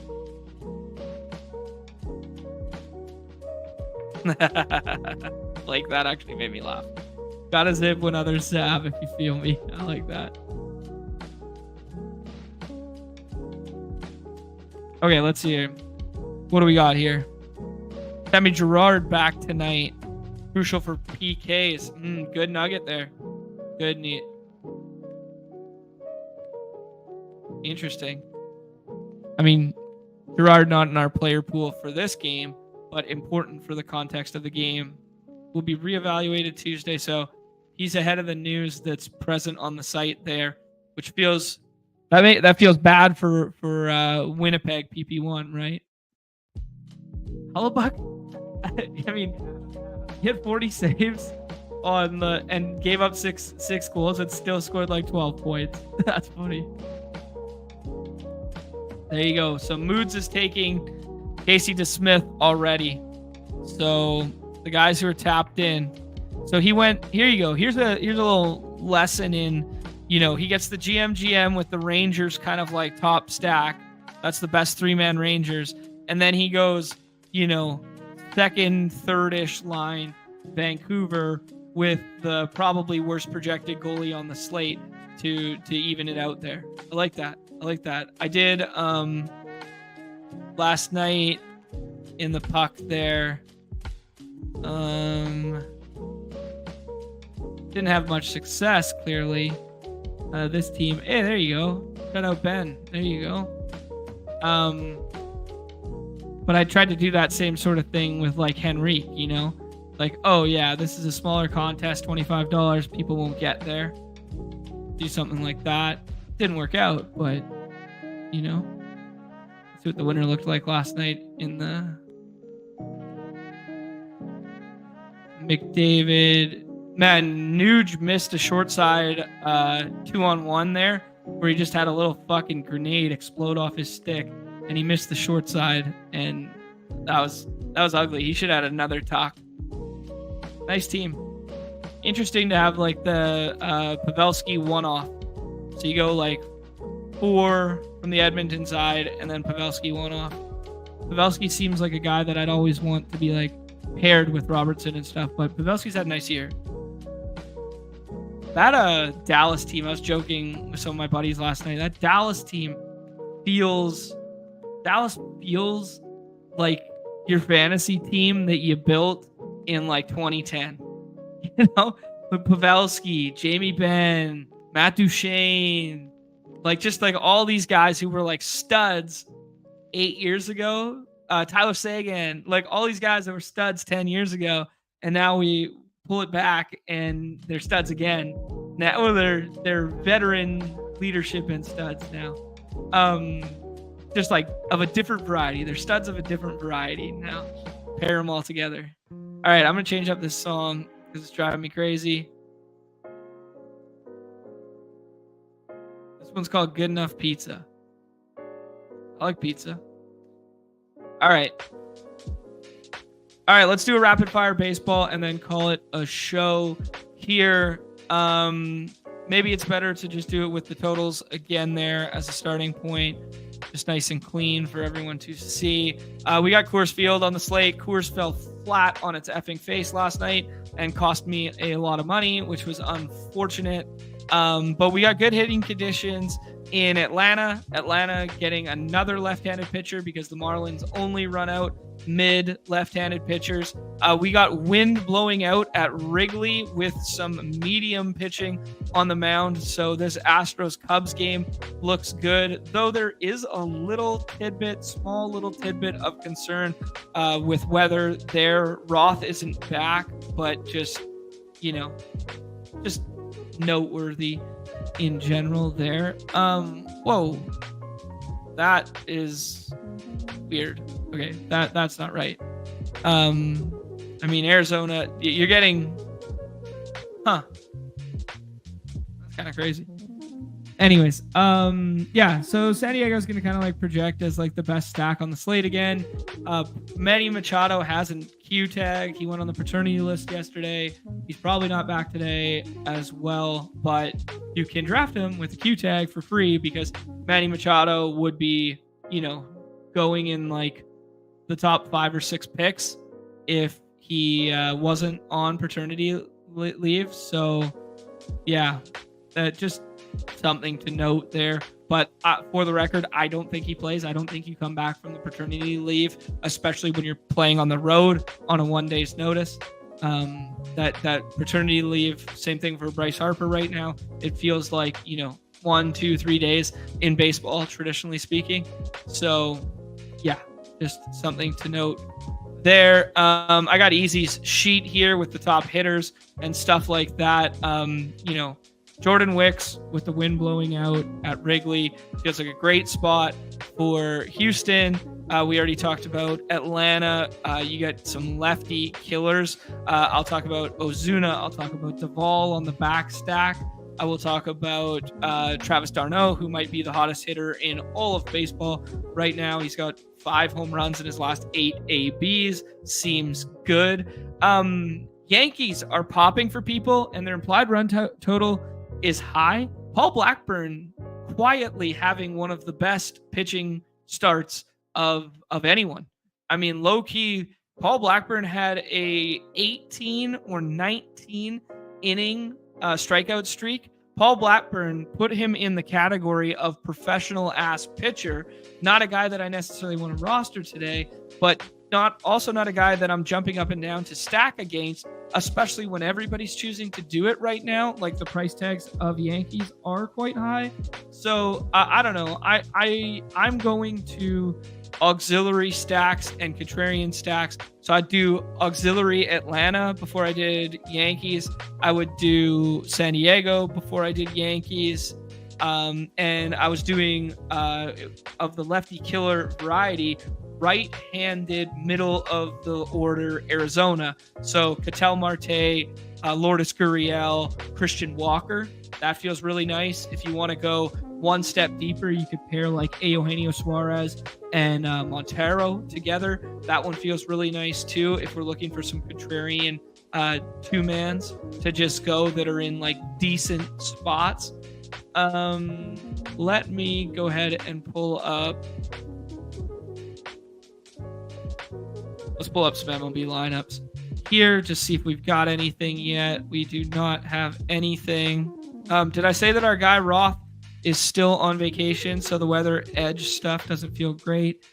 Like that actually made me laugh. Gotta zip when others zap, if you feel me. I like that. Okay, let's see here. What do we got here? Sammy Girard back tonight. Crucial for PKs. Good nugget there. Good neat. Interesting. I mean, Girard not in our player pool for this game, but important for the context of the game. Will be reevaluated Tuesday, so he's ahead of the news that's present on the site there, which feels that feels bad for Winnipeg PP1, right? Hellebuck, I mean, he had 40 saves on and gave up six goals and still scored like 12 points. That's funny. There you go. So Moods is taking Casey DeSmith already. So the guys who are tapped in. So he went, here you go. Here's a little lesson in, he gets the GM with the Rangers kind of like top stack. That's the best 3-man Rangers. And then he goes, second, third-ish line Vancouver with the probably worst projected goalie on the slate to even it out there. I like that. I did last night in the puck there. Didn't have much success, clearly. This team. Hey, there you go. Shout out Ben. There you go. But I tried to do that same sort of thing with like Henrique, like, oh yeah, this is a smaller contest, $25. People won't get there. Do something like that. Didn't work out, but see what the winner looked like last night in the McDavid. Man, Nuge missed a short side 2-on-1 there, where he just had a little fucking grenade explode off his stick, and he missed the short side, and that was ugly. He should have had another talk. Nice team. Interesting to have like the Pavelski one-off. So you go like 4 from the Edmonton side, and then Pavelski one-off. Pavelski seems like a guy that I'd always want to be like paired with Robertson and stuff, but Pavelski's had a nice year. That Dallas team, I was joking with some of my buddies last night. That Dallas team feels like your fantasy team that you built in like 2010. With Pavelski, Jamie Benn, Matt Duchene, just all these guys who were like studs 8 years ago. Tyler Sagan, like all these guys that were studs 10 years ago, and now we pull it back and they're studs again. Now they're veteran leadership and studs now. Just like of a different variety. They're studs of a different variety now. Pair them all together. All right, I'm gonna change up this song because it's driving me crazy. This one's called Good Enough Pizza. I like pizza. All right, let's do a rapid fire baseball and then call it a show here. Maybe it's better to just do it with the totals again there as a starting point. Just nice and clean for everyone to see. We got Coors Field on the slate. Coors fell flat on its effing face last night and cost me a lot of money, which was unfortunate. But we got good hitting conditions in Atlanta. Atlanta getting another left-handed pitcher because the Marlins only run out mid left-handed pitchers. We got wind blowing out at Wrigley with some medium pitching on the mound. So this Astros-Cubs game looks good, though there is a small little tidbit of concern with weather there. Roth isn't back, but just noteworthy in general there. Whoa, that is weird. Okay, that's not right. Arizona, you're getting, that's kind of crazy. Anyways, yeah, so San Diego's going to kind of like project as like the best stack on the slate again. Manny Machado hasn't Q tagged. He went on the paternity list yesterday. He's probably not back today as well, but you can draft him with a Q tag for free because Manny Machado would be, going in like the top 5 or 6 picks if he wasn't on paternity leave. So yeah, just something to note there. But for the record, I don't think he plays. I don't think you come back from the paternity leave, especially when you're playing on the road on a 1 day's notice. That paternity leave, same thing for Bryce Harper right now. It feels like, 1, 2, 3 days in baseball, traditionally speaking. So yeah, just something to note there. I got Easy's sheet here with the top hitters and stuff like that. Jordan Wicks with the wind blowing out at Wrigley feels like a great spot for Houston. We already talked about Atlanta. You got some lefty killers. I'll talk about Ozuna. I'll talk about Duvall on the back stack. I will talk about Travis d'Arnaud, who might be the hottest hitter in all of baseball right now. He's got 5 home runs in his last 8 ABs. Seems good. Yankees are popping for people, and their implied run total is high. Paul Blackburn quietly having one of the best pitching starts of anyone. I mean, low key, Paul Blackburn had a 18 or 19 inning strikeout streak. Paul Blackburn put him in the category of professional ass pitcher. Not a guy that I necessarily want to roster today, but not a guy that I'm jumping up and down to stack against, especially when everybody's choosing to do it right now. Like the price tags of Yankees are quite high. So I don't know. I'm going to auxiliary stacks and contrarian stacks. So I'd do auxiliary Atlanta before I did Yankees. I would do San Diego before I did Yankees. And I was doing of the lefty killer variety, right-handed middle of the order Arizona. So Ketel Marte, Lourdes Gurriel, Christian Walker. That feels really nice. If you want to go one step deeper, you could pair like Eugenio Suarez and Montero together. That one feels really nice too. If we're looking for some contrarian two-mans to just go that are in like decent spots. Let me go ahead and pull up. Let's pull up some MLB lineups here, just see if we've got anything yet. We do not have anything. Did I say that our guy Roth is still on vacation, so the weather edge stuff doesn't feel great?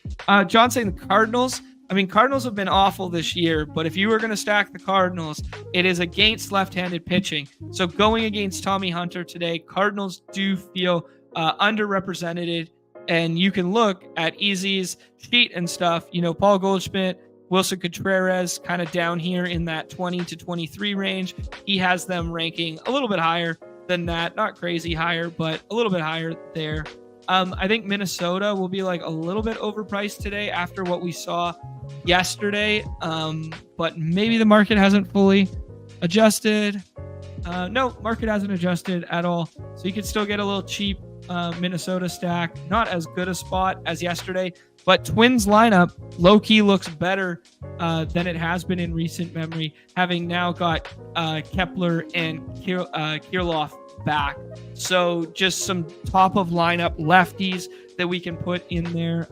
John saying the Cardinals. I mean, Cardinals have been awful this year, but if you were going to stack the Cardinals, it is against left-handed pitching. So going against Tommy Hunter today, Cardinals do feel underrepresented, and you can look at Easy's sheet and stuff. Paul Goldschmidt, Wilson Contreras kind of down here in that 20 to 23 range. He has them ranking a little bit higher than that. Not crazy higher, but a little bit higher there. I think Minnesota will be like a little bit overpriced today after what we saw yesterday. But maybe the market hasn't fully adjusted. No, market hasn't adjusted at all. So you could still get a little cheap Minnesota stack. Not as good a spot as yesterday, but Twins lineup low-key looks better than it has been in recent memory, having now got Kepler and Kirilloff back. So just some top of lineup lefties that we can put in there.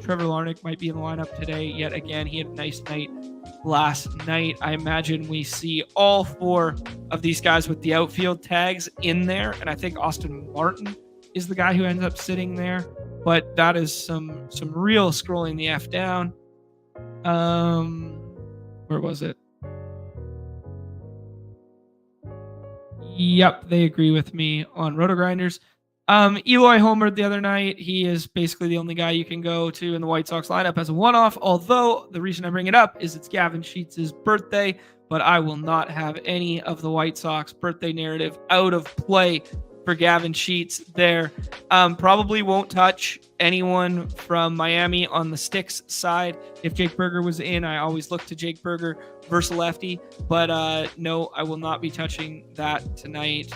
Trevor Larnach might be in the lineup today yet again. He had a nice night last night. I imagine we see all 4 of these guys with the outfield tags in there, and I think Austin Martin is the guy who ends up sitting there. But that is some real scrolling the F down. Where was it? Yep, they agree with me on Roto Grinders. Eloy homered the other night. He is basically the only guy you can go to in the White Sox lineup as a one-off, although the reason I bring it up is it's Gavin Sheets' birthday, but I will not have any of the White Sox birthday narrative out of play for Gavin Sheets there. Probably won't touch anyone from Miami on the sticks side. If Jake Berger was in, I always look to Jake Berger versus lefty, but no, I will not be touching that tonight.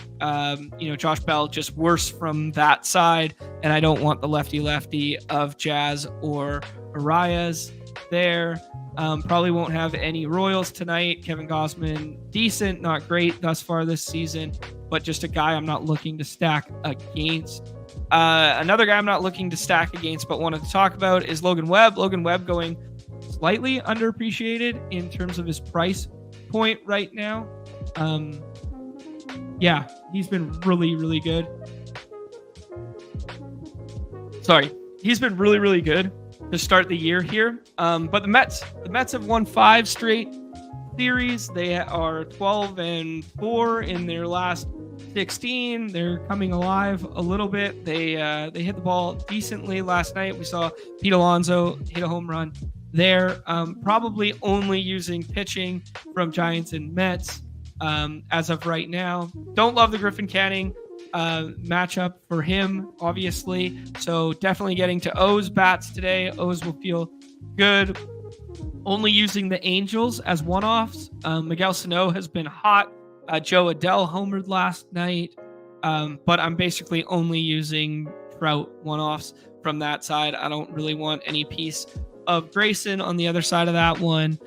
Josh Bell just worse from that side, and I don't want the lefty of Jazz or Arias there. Probably won't have any Royals tonight. Kevin Gausman, decent, not great thus far this season, but just a guy I'm not looking to stack against. Another guy I'm not looking to stack against, but wanted to talk about is Logan Webb. Logan Webb going slightly underappreciated in terms of his price point right now. He's been really, really good. He's been really, really good to start the year here. But the Mets have won 5 straight series. They are 12-4 in their last 16. They're coming alive a little bit. They hit the ball decently last night. We saw Pete Alonso hit a home run there. Probably only using pitching from Giants and Mets as of right now. Don't love the Griffin Canning matchup for him, obviously. So definitely getting to O's bats today. O's will feel good. Only using the Angels as one-offs. Miguel Sano has been hot. Joe Adell homered last night. But I'm basically only using Trout one-offs from that side. I don't really want any piece of Grayson on the other side of that one.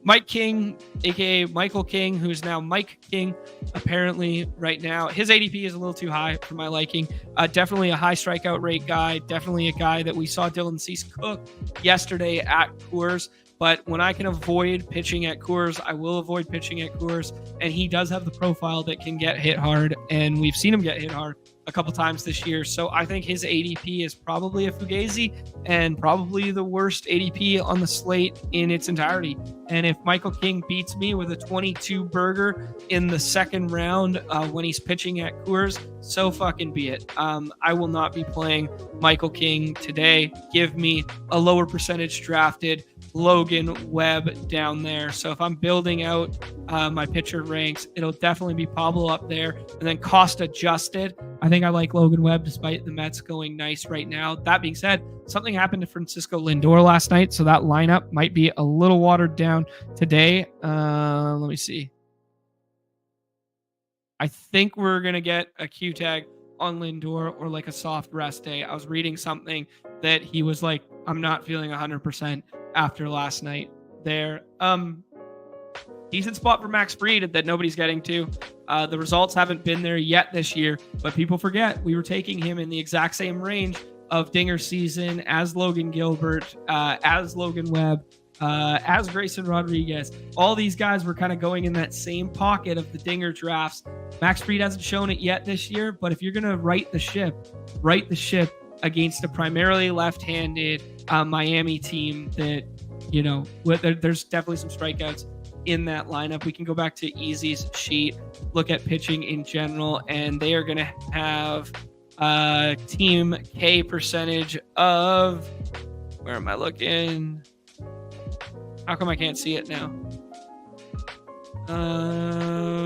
Mike King, aka Michael King, who's now Mike King, apparently right now. His ADP is a little too high for my liking. Definitely a high strikeout rate guy. Definitely a guy that we saw Dylan Cease cook yesterday at Coors. But when I can avoid pitching at Coors, I will avoid pitching at Coors. And he does have the profile that can get hit hard. And we've seen him get hit hard a couple times this year. So I think his ADP is probably a Fugazi and probably the worst ADP on the slate in its entirety. And if Michael King beats me with a 22 burger in the second round when he's pitching at Coors, so fucking be it. I will not be playing Michael King today. Give me a lower percentage drafted Logan Webb down there. So if I'm building out my pitcher ranks, it'll definitely be Pablo up there. And then cost adjusted, I think I like Logan Webb despite the Mets going nice right now. That being said, something happened to Francisco Lindor last night, so that lineup might be a little watered down today. Let me see. I think we're going to get a Q tag on Lindor or like a soft rest day. I was reading something that he was like, I'm not feeling 100% after last night there. Decent spot for Max Fried that nobody's getting to. The results haven't been there yet this year, but people forget we were taking him in the exact same range of Dinger season as Logan Gilbert, as Logan Webb, as Grayson Rodriguez. All these guys were kind of going in that same pocket of the Dinger drafts. Max Fried hasn't shown it yet this year, but if you're going to right the ship against a primarily left-handed Miami team that, there's definitely some strikeouts in that lineup. We can go back to Easy's sheet, look at pitching in general, and they are going to have team K percentage of, where am I looking? How come I can't see it now?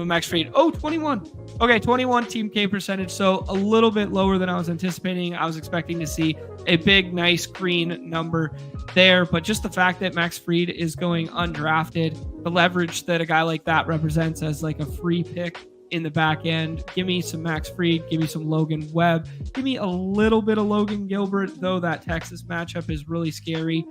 Max Fried. 21. Okay, 21 team K percentage. So a little bit lower than I was anticipating. I was expecting to see a big, nice green number there. But just the fact that Max Fried is going undrafted, the leverage that a guy like that represents as like a free pick in the back end. Give me some Max Fried. Give me some Logan Webb. Give me a little bit of Logan Gilbert, though that Texas matchup is really scary.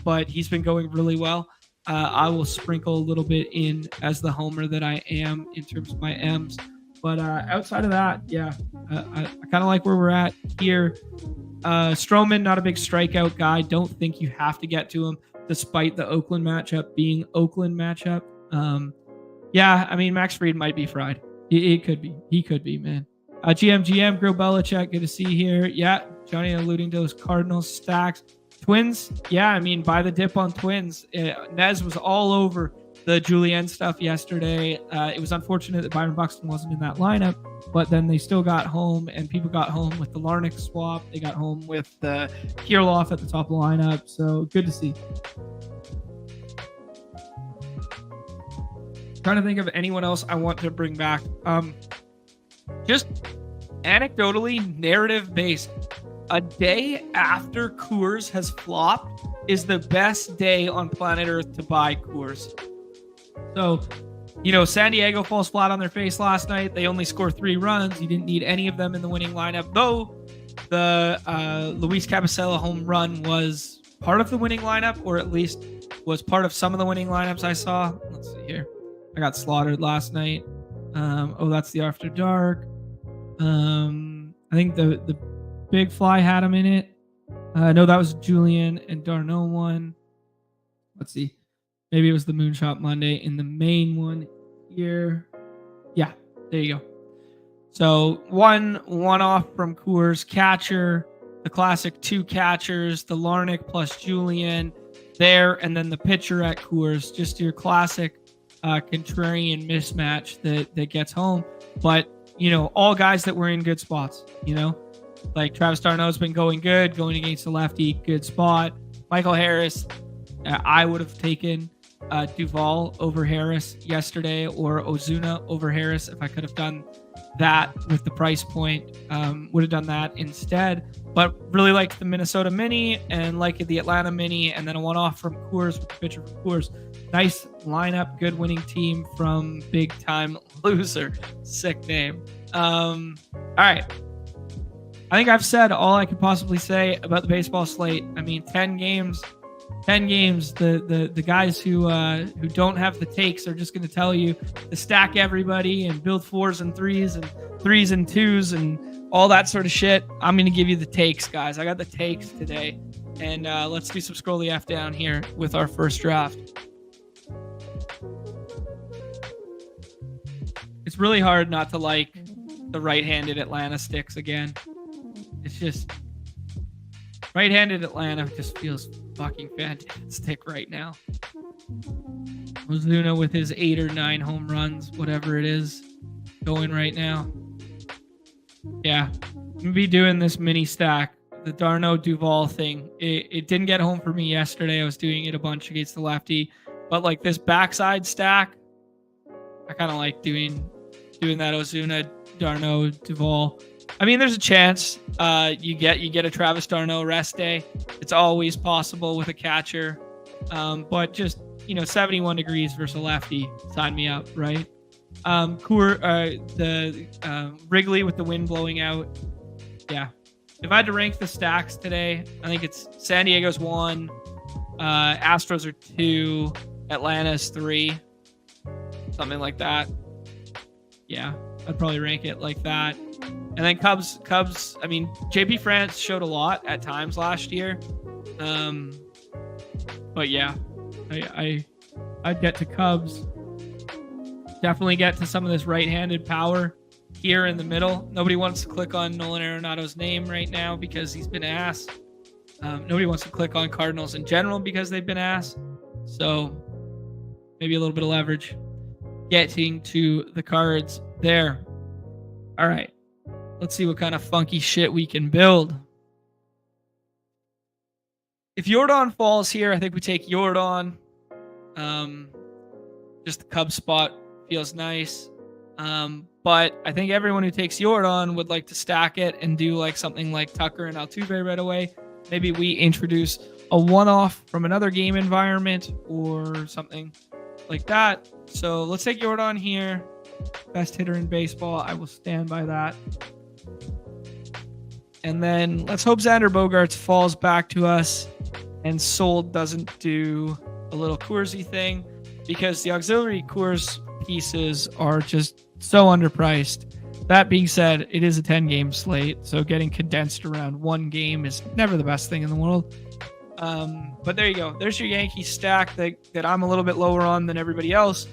But he's been going really well. I will sprinkle a little bit in as the homer that I am in terms of my M's. But outside of that, I kind of like where we're at here. Stroman, not a big strikeout guy. Don't think you have to get to him, despite the Oakland matchup being Oakland matchup. Max Fried might be fried. It could be. He could be, man. GM, Grill Belichick, good to see here. Yeah, Johnny alluding to those Cardinals stacks. Twins, buy the dip on Twins. Nez was all over the Julienne stuff yesterday. It was unfortunate that Byron Buxton wasn't in that lineup, but then they still got home, and people got home with the Larnach swap. They got home with the Kirilloff at the top of the lineup, so good to see. Trying to think of anyone else I want to bring back. just anecdotally, narrative based. A day after Coors has flopped is the best day on planet Earth to buy Coors. So, San Diego falls flat on their face last night. They only score 3 runs. You didn't need any of them in the winning lineup, though the Luis Cabecella home run was part of the winning lineup, or at least was part of some of the winning lineups I saw. Let's see here. I got slaughtered last night. That's the After Dark. I think the Big Fly had him in it. No, that was Julian and Darno one. Let's see. Maybe it was the Moonshot Monday in the main one here. Yeah, there you go. So one off from Coors, catcher, the classic 2 catchers, the Larnach plus Julian there, and then the pitcher at Coors, just your classic contrarian mismatch that gets home. But, all guys that were in good spots, like Travis d'Arnaud's been going good, going against the lefty, good spot. Michael Harris, I would have taken Duvall over Harris yesterday, or Ozuna over Harris if I could have done that with the price point. Would have done that instead, but really liked the Minnesota Mini and liked the Atlanta Mini, and then a one-off from Coors with the pitcher from Coors. Nice lineup, good winning team from big time loser. Sick name. All right. I think I've said all I could possibly say about the baseball slate. I mean, 10 games. The guys who don't have the takes are just going to tell you to stack everybody and build 4s and 3s and 3s and 2s and all that sort of shit. I'm going to give you the takes, guys. I got the takes today, and let's do some scroll the F down here with our first draft. It's really hard not to like the right-handed Atlanta sticks again. It's just right-handed Atlanta just feels fucking fantastic right now. Ozuna with his 8 or 9 home runs, whatever it is, going right now. Yeah, I'm gonna be doing this mini stack, the d'Arnaud Duvall thing. It didn't get home for me yesterday. I was doing it a bunch against the lefty, but like this backside stack, I kind of like doing that Ozuna, d'Arnaud, Duvall. I mean, there's a chance you get a Travis d'Arnaud rest day. It's always possible with a catcher, but just 71 degrees versus a lefty, sign me up, right? Wrigley with the wind blowing out. Yeah, if I had to rank the stacks today, I think it's San Diego's 1, Astros are 2, Atlanta's 3, something like that. Yeah, I'd probably rank it like that. And then Cubs, I mean, JP France showed a lot at times last year. But yeah, I'd get to Cubs. Definitely get to some of this right-handed power here in the middle. Nobody wants to click on Nolan Arenado's name right now because he's been ass. Nobody wants to click on Cardinals in general because they've been ass. So maybe a little bit of leverage getting to the Cards there. All right. Let's see what kind of funky shit we can build. If Yordan falls here, I think we take Yordan. Just the Cubs spot feels nice. But I think everyone who takes Yordan would like to stack it and do like something like Tucker and Altuve right away. Maybe we introduce a one-off from another game environment or something like that. So let's take Yordan here. Best hitter in baseball. I will stand by that. And then let's hope Xander Bogaerts falls back to us and Sold doesn't do a little Coorsy thing, because the auxiliary Coors pieces are just so underpriced. That being said, it is a 10-game slate, so getting condensed around one game is never the best thing in the world. But there you go. There's your Yankee stack that I'm a little bit lower on than everybody else,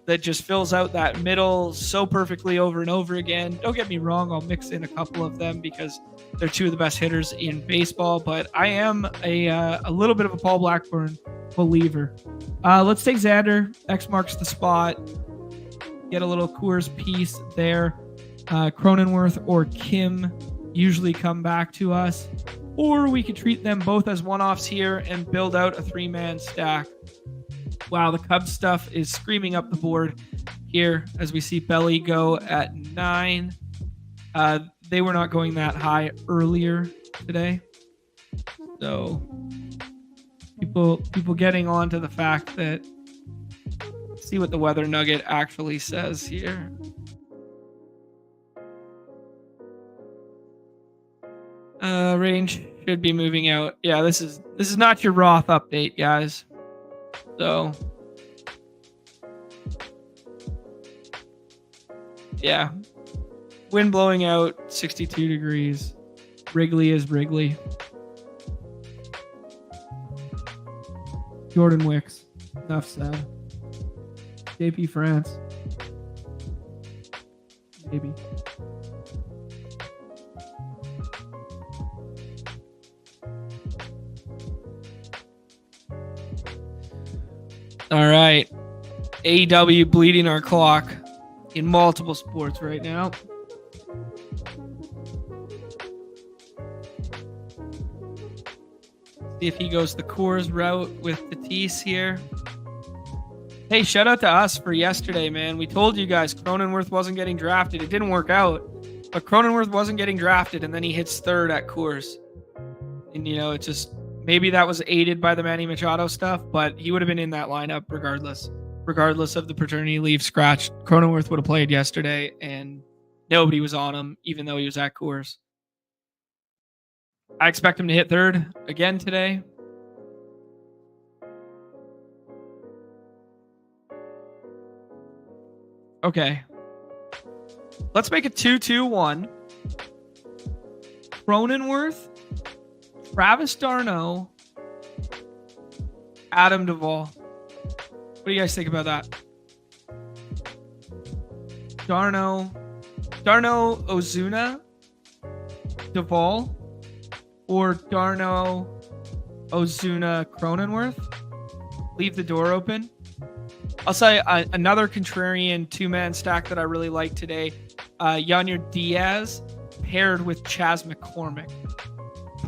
that just fills out that middle so perfectly over and over again. Don't get me wrong, I'll mix in a couple of them because they're two of the best hitters in baseball, but I am a little bit of a Paul Blackburn believer. Let's take Xander. X marks the spot. Get a little Coors piece there. Cronenworth or Kim usually come back to us, or we could treat them both as one-offs here and build out a three-man stack. Wow, the Cubs stuff is screaming up the board here as we see Belly go at 9. They were not going that high earlier today. So people getting on to the fact that, see what the weather nugget actually says here. Range should be moving out. Yeah, this is not your Roth update, guys. So yeah, wind blowing out 62 degrees. Wrigley is Wrigley. Jordan Wicks. Enough said. JP France. Maybe. All right. AEW bleeding our clock in multiple sports right now. See if he goes the Coors route with Tatis here. Hey, shout out to us for yesterday, man. We told you guys Cronenworth wasn't getting drafted. It didn't work out, but Cronenworth wasn't getting drafted, and then he hits third at Coors. And, you know, it just, maybe that was aided by the Manny Machado stuff, but he would have been in that lineup regardless of the paternity leave scratch. Cronenworth would have played yesterday, and nobody was on him, even though he was at Coors. I expect him to hit third again today. Okay. Let's make it 2-2-1. Cronenworth, Travis d'Arnaud, Adam Duvall. What do you guys think about that? d'Arnaud, Ozuna, Duvall, or d'Arnaud, Ozuna, Cronenworth? Leave the door open. I'll say another contrarian two-man stack that I really like today. Yanier Diaz paired with Chas McCormick.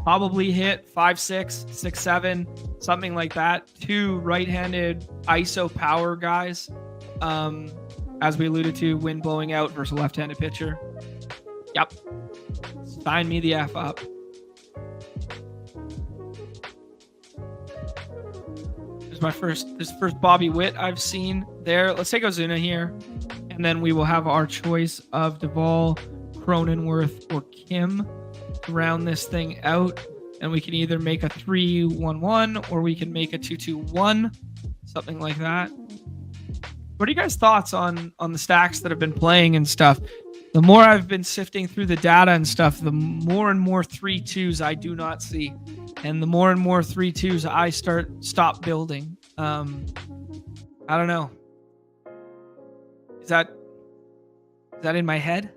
Probably hit 5'6", 6'7", something like that. Two right-handed ISO power guys. As we alluded to, wind blowing out versus a left-handed pitcher. Yep. Sign me the F up. This first Bobby Witt I've seen there. Let's take Ozuna here, and then we will have our choice of Duvall, Cronenworth, or Kim to round this thing out, and we can either make a 3-1-1 or we can make a 2-2-1, something like that. What are you guys' thoughts on the stacks that have been playing and stuff? The more I've been sifting through the data and stuff, the more and more 3-2s I do not see. And the more and more 3-2s I stop building. I don't know. Is that in my head?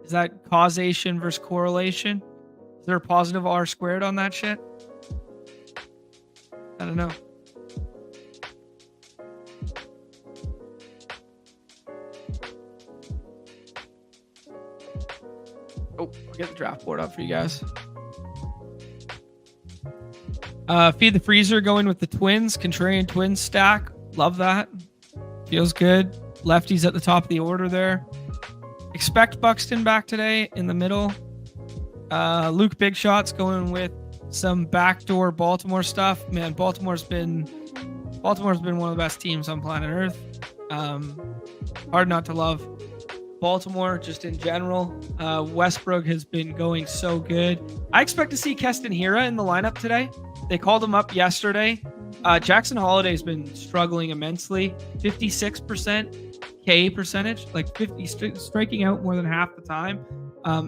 Is that causation versus correlation? Is there a positive R squared on that shit? I don't know. Oh, I'll get the draft board up for you guys. Feed the Freezer going with the Twins. Contrarian Twins stack. Love that. Feels good. Lefties at the top of the order there. Expect Buxton back today in the middle. Luke Big Shots going with some backdoor Baltimore stuff. Man, Baltimore's been one of the best teams on planet Earth. Hard not to love Baltimore just in general. Westbrook has been going so good. I expect to see Keston Hiura in the lineup today. They called him up yesterday. Jackson Holiday's been struggling immensely. 56% K percentage, like 50, striking out more than half the time.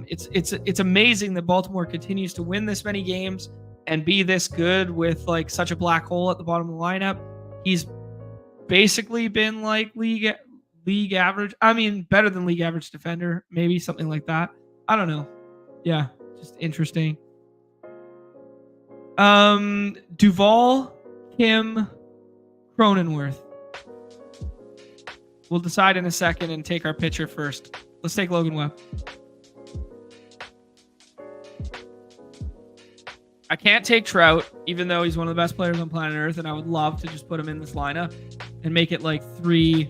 It's amazing that Baltimore continues to win this many games and be this good with like such a black hole at the bottom of the lineup. He's basically been like league average. I mean, better than league average defender, maybe something like that. I don't know. Yeah, just interesting. Duvall, Kim, Cronenworth. We'll decide in a second and take our pitcher first. Let's take Logan Webb. I can't take Trout, even though he's one of the best players on planet Earth, and I would love to just put him in this lineup and make it like 3-1-1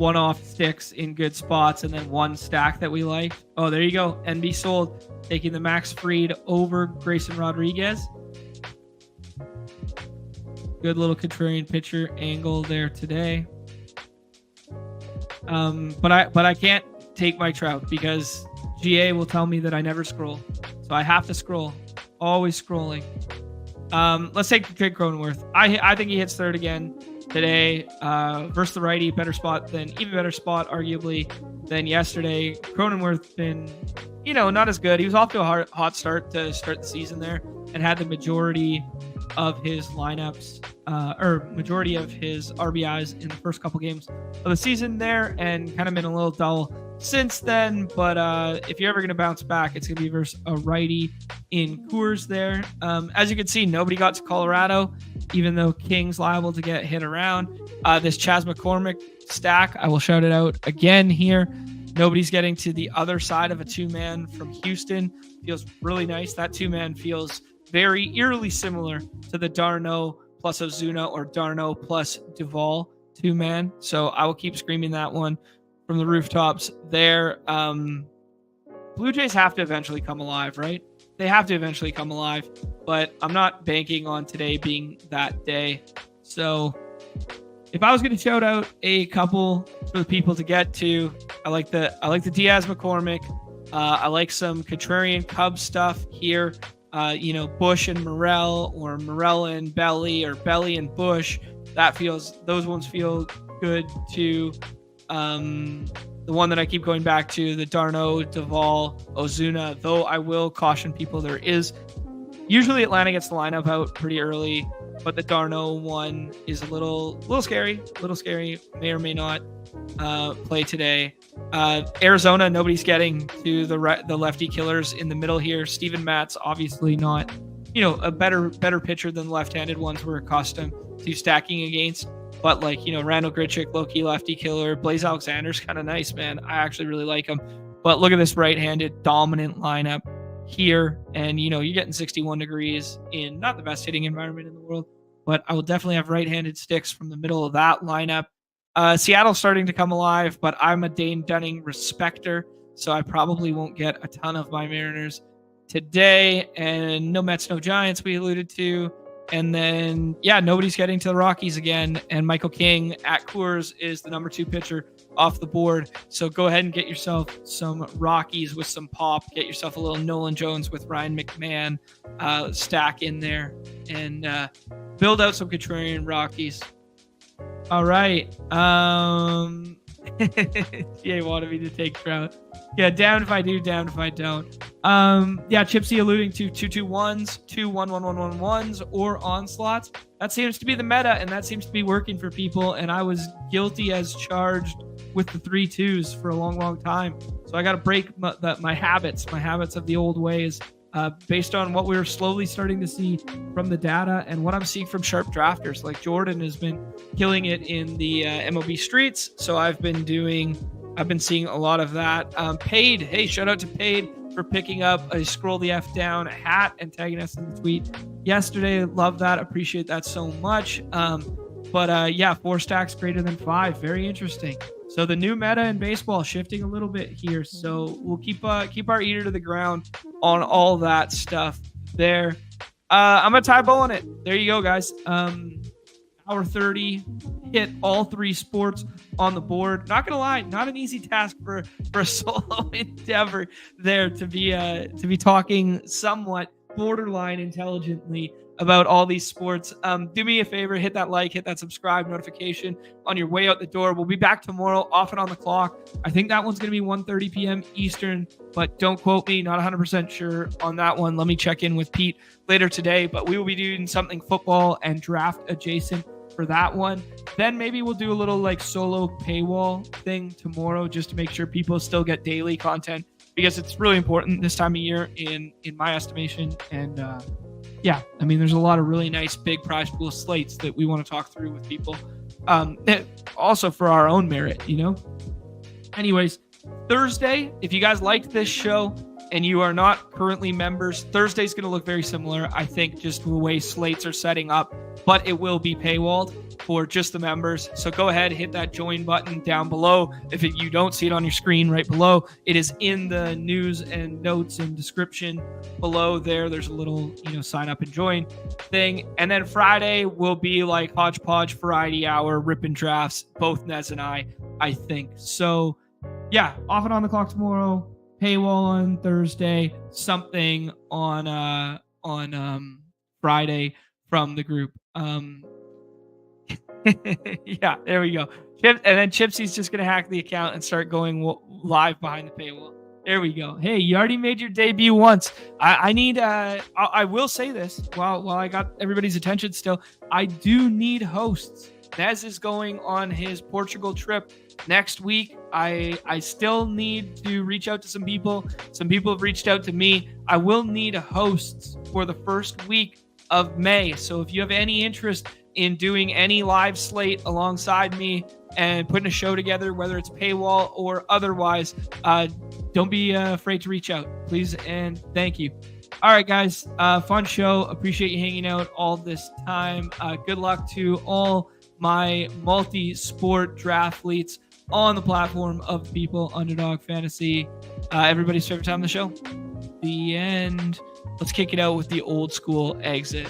one-off sticks in good spots and then one stack that we like. Oh, there you go. NB sold, taking the Max Fried over Grayson Rodriguez. Good little contrarian pitcher angle there today. But I can't take my Trout because GA will tell me that I never scroll. So I have to scroll. Always scrolling. Let's take Jake Cronenworth. I think he hits third again today versus the righty. Even better spot arguably than yesterday. Cronenworth been, not as good. He was off to a hot start to start the season there and had the majority of his lineups or majority of his RBIs in the first couple games of the season there, and kind of been a little dull since then. But if you're ever going to bounce back, it's going to be versus a righty in Coors there. As you can see, nobody got to Colorado, even though King's liable to get hit around. This Chas McCormick stack, I will shout it out again here. Nobody's getting to the other side of a two-man from Houston. Feels really nice. That two-man feels very eerily similar to the Darno plus Ozuna or Darno plus Duvall two-man. So I will keep screaming that one from the rooftops there. Blue Jays have to eventually come alive, right? They have to eventually come alive, but I'm not banking on today being that day. So if I was going to shout out a couple for the people to get to, I like the Diaz McCormick. I like some contrarian Cubs stuff here. Bush and Morel, or Morel and Belly, or Belly and Bush. Those ones feel good too. The one that I keep going back to, the Darno, Duvall, Ozuna, though I will caution people, usually Atlanta gets the lineup out pretty early, but the Darno one is a little scary, may or may not play today. Arizona, nobody's getting to the lefty killers in the middle here. Steven Matt's obviously not, a better pitcher than the left-handed ones we're accustomed to stacking against. But Randall Grichuk, low-key lefty killer. Blaze Alexander's kind of nice, man. I actually really like him. But look at this right-handed dominant lineup here. And, you're getting 61 degrees in not the best hitting environment in the world. But I will definitely have right-handed sticks from the middle of that lineup. Seattle's starting to come alive, but I'm a Dane Dunning respecter, so I probably won't get a ton of my Mariners today. And no Mets, no Giants, we alluded to. And then, nobody's getting to the Rockies again. And Michael King at Coors is the number 2 pitcher off the board. So go ahead and get yourself some Rockies with some pop. Get yourself a little Nolan Jones with Ryan McMahon stack in there. And build out some contrarian Rockies. All right. Jay wanted me to take Trout. Yeah, down if I do, down if I don't. Chipsy alluding to 2-2-1s, 2-1-1-1-1-1s, or onslaughts. That seems to be the meta, and that seems to be working for people. And I was guilty as charged with the 3-2s for a long, long time. So I got to break my habits of the old ways. Based on what we're slowly starting to see from the data and what I'm seeing from sharp drafters. Like Jordan has been killing it in the MLB streets. So I've been seeing a lot of that. Paid, hey, shout out to Paid for picking up a Scroll the F Down hat and tagging us in the tweet yesterday. Love that. Appreciate that so much. 4 stacks greater than 5. Very interesting. So the new meta in baseball shifting a little bit here. So we'll keep our ear to the ground on all that stuff there. I'm going to tie bow on it. There you go, guys. Hour 30, hit all 3 sports on the board. Not going to lie, not an easy task for a solo endeavor there to be talking somewhat borderline intelligently about all these sports. Do me a favor, hit that like, hit that subscribe notification on your way out the door. We'll be back tomorrow, off and on the clock. I think that one's going to be 1:30 p.m. Eastern, but don't quote me, not 100% sure on that one. Let me check in with Pete later today, but we will be doing something football and draft adjacent for that one. Then maybe we'll do a little solo paywall thing tomorrow just to make sure people still get daily content, because it's really important this time of year in my estimation. And there's a lot of really nice big prize pool slates that we want to talk through with people. Also for our own merit, Anyways, Thursday, if you guys liked this show and you are not currently members, Thursday's going to look very similar, I think, just the way slates are setting up, but it will be paywalled. for just the members. So go ahead, hit that join button down below. If you don't see it on your screen right below, it is in the news and notes and description below there. There's a little, sign up and join thing. And then Friday will be like hodgepodge variety hour, ripping drafts, both Nez and I think. So yeah, off and on the clock tomorrow, paywall on Thursday, something on Friday from the group. Yeah, there we go. And then Chipsy's just gonna hack the account and start going live behind the paywall. There we go. Hey, you already made your debut once. I need. I will say this while I got everybody's attention still. I do need hosts. Nez is going on his Portugal trip next week. I still need to reach out to some people. Some people have reached out to me. I will need hosts for the first week of May. So if you have any interest in doing any live slate alongside me and putting a show together, whether it's paywall or otherwise, don't be afraid to reach out, please. And thank you. All right, guys, fun show. Appreciate you hanging out all this time. Good luck to all my multi-sport draftleets on the platform of people, Underdog Fantasy. Everybody's favorite time of the show, the end. Let's kick it out with the old school exit.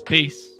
Peace.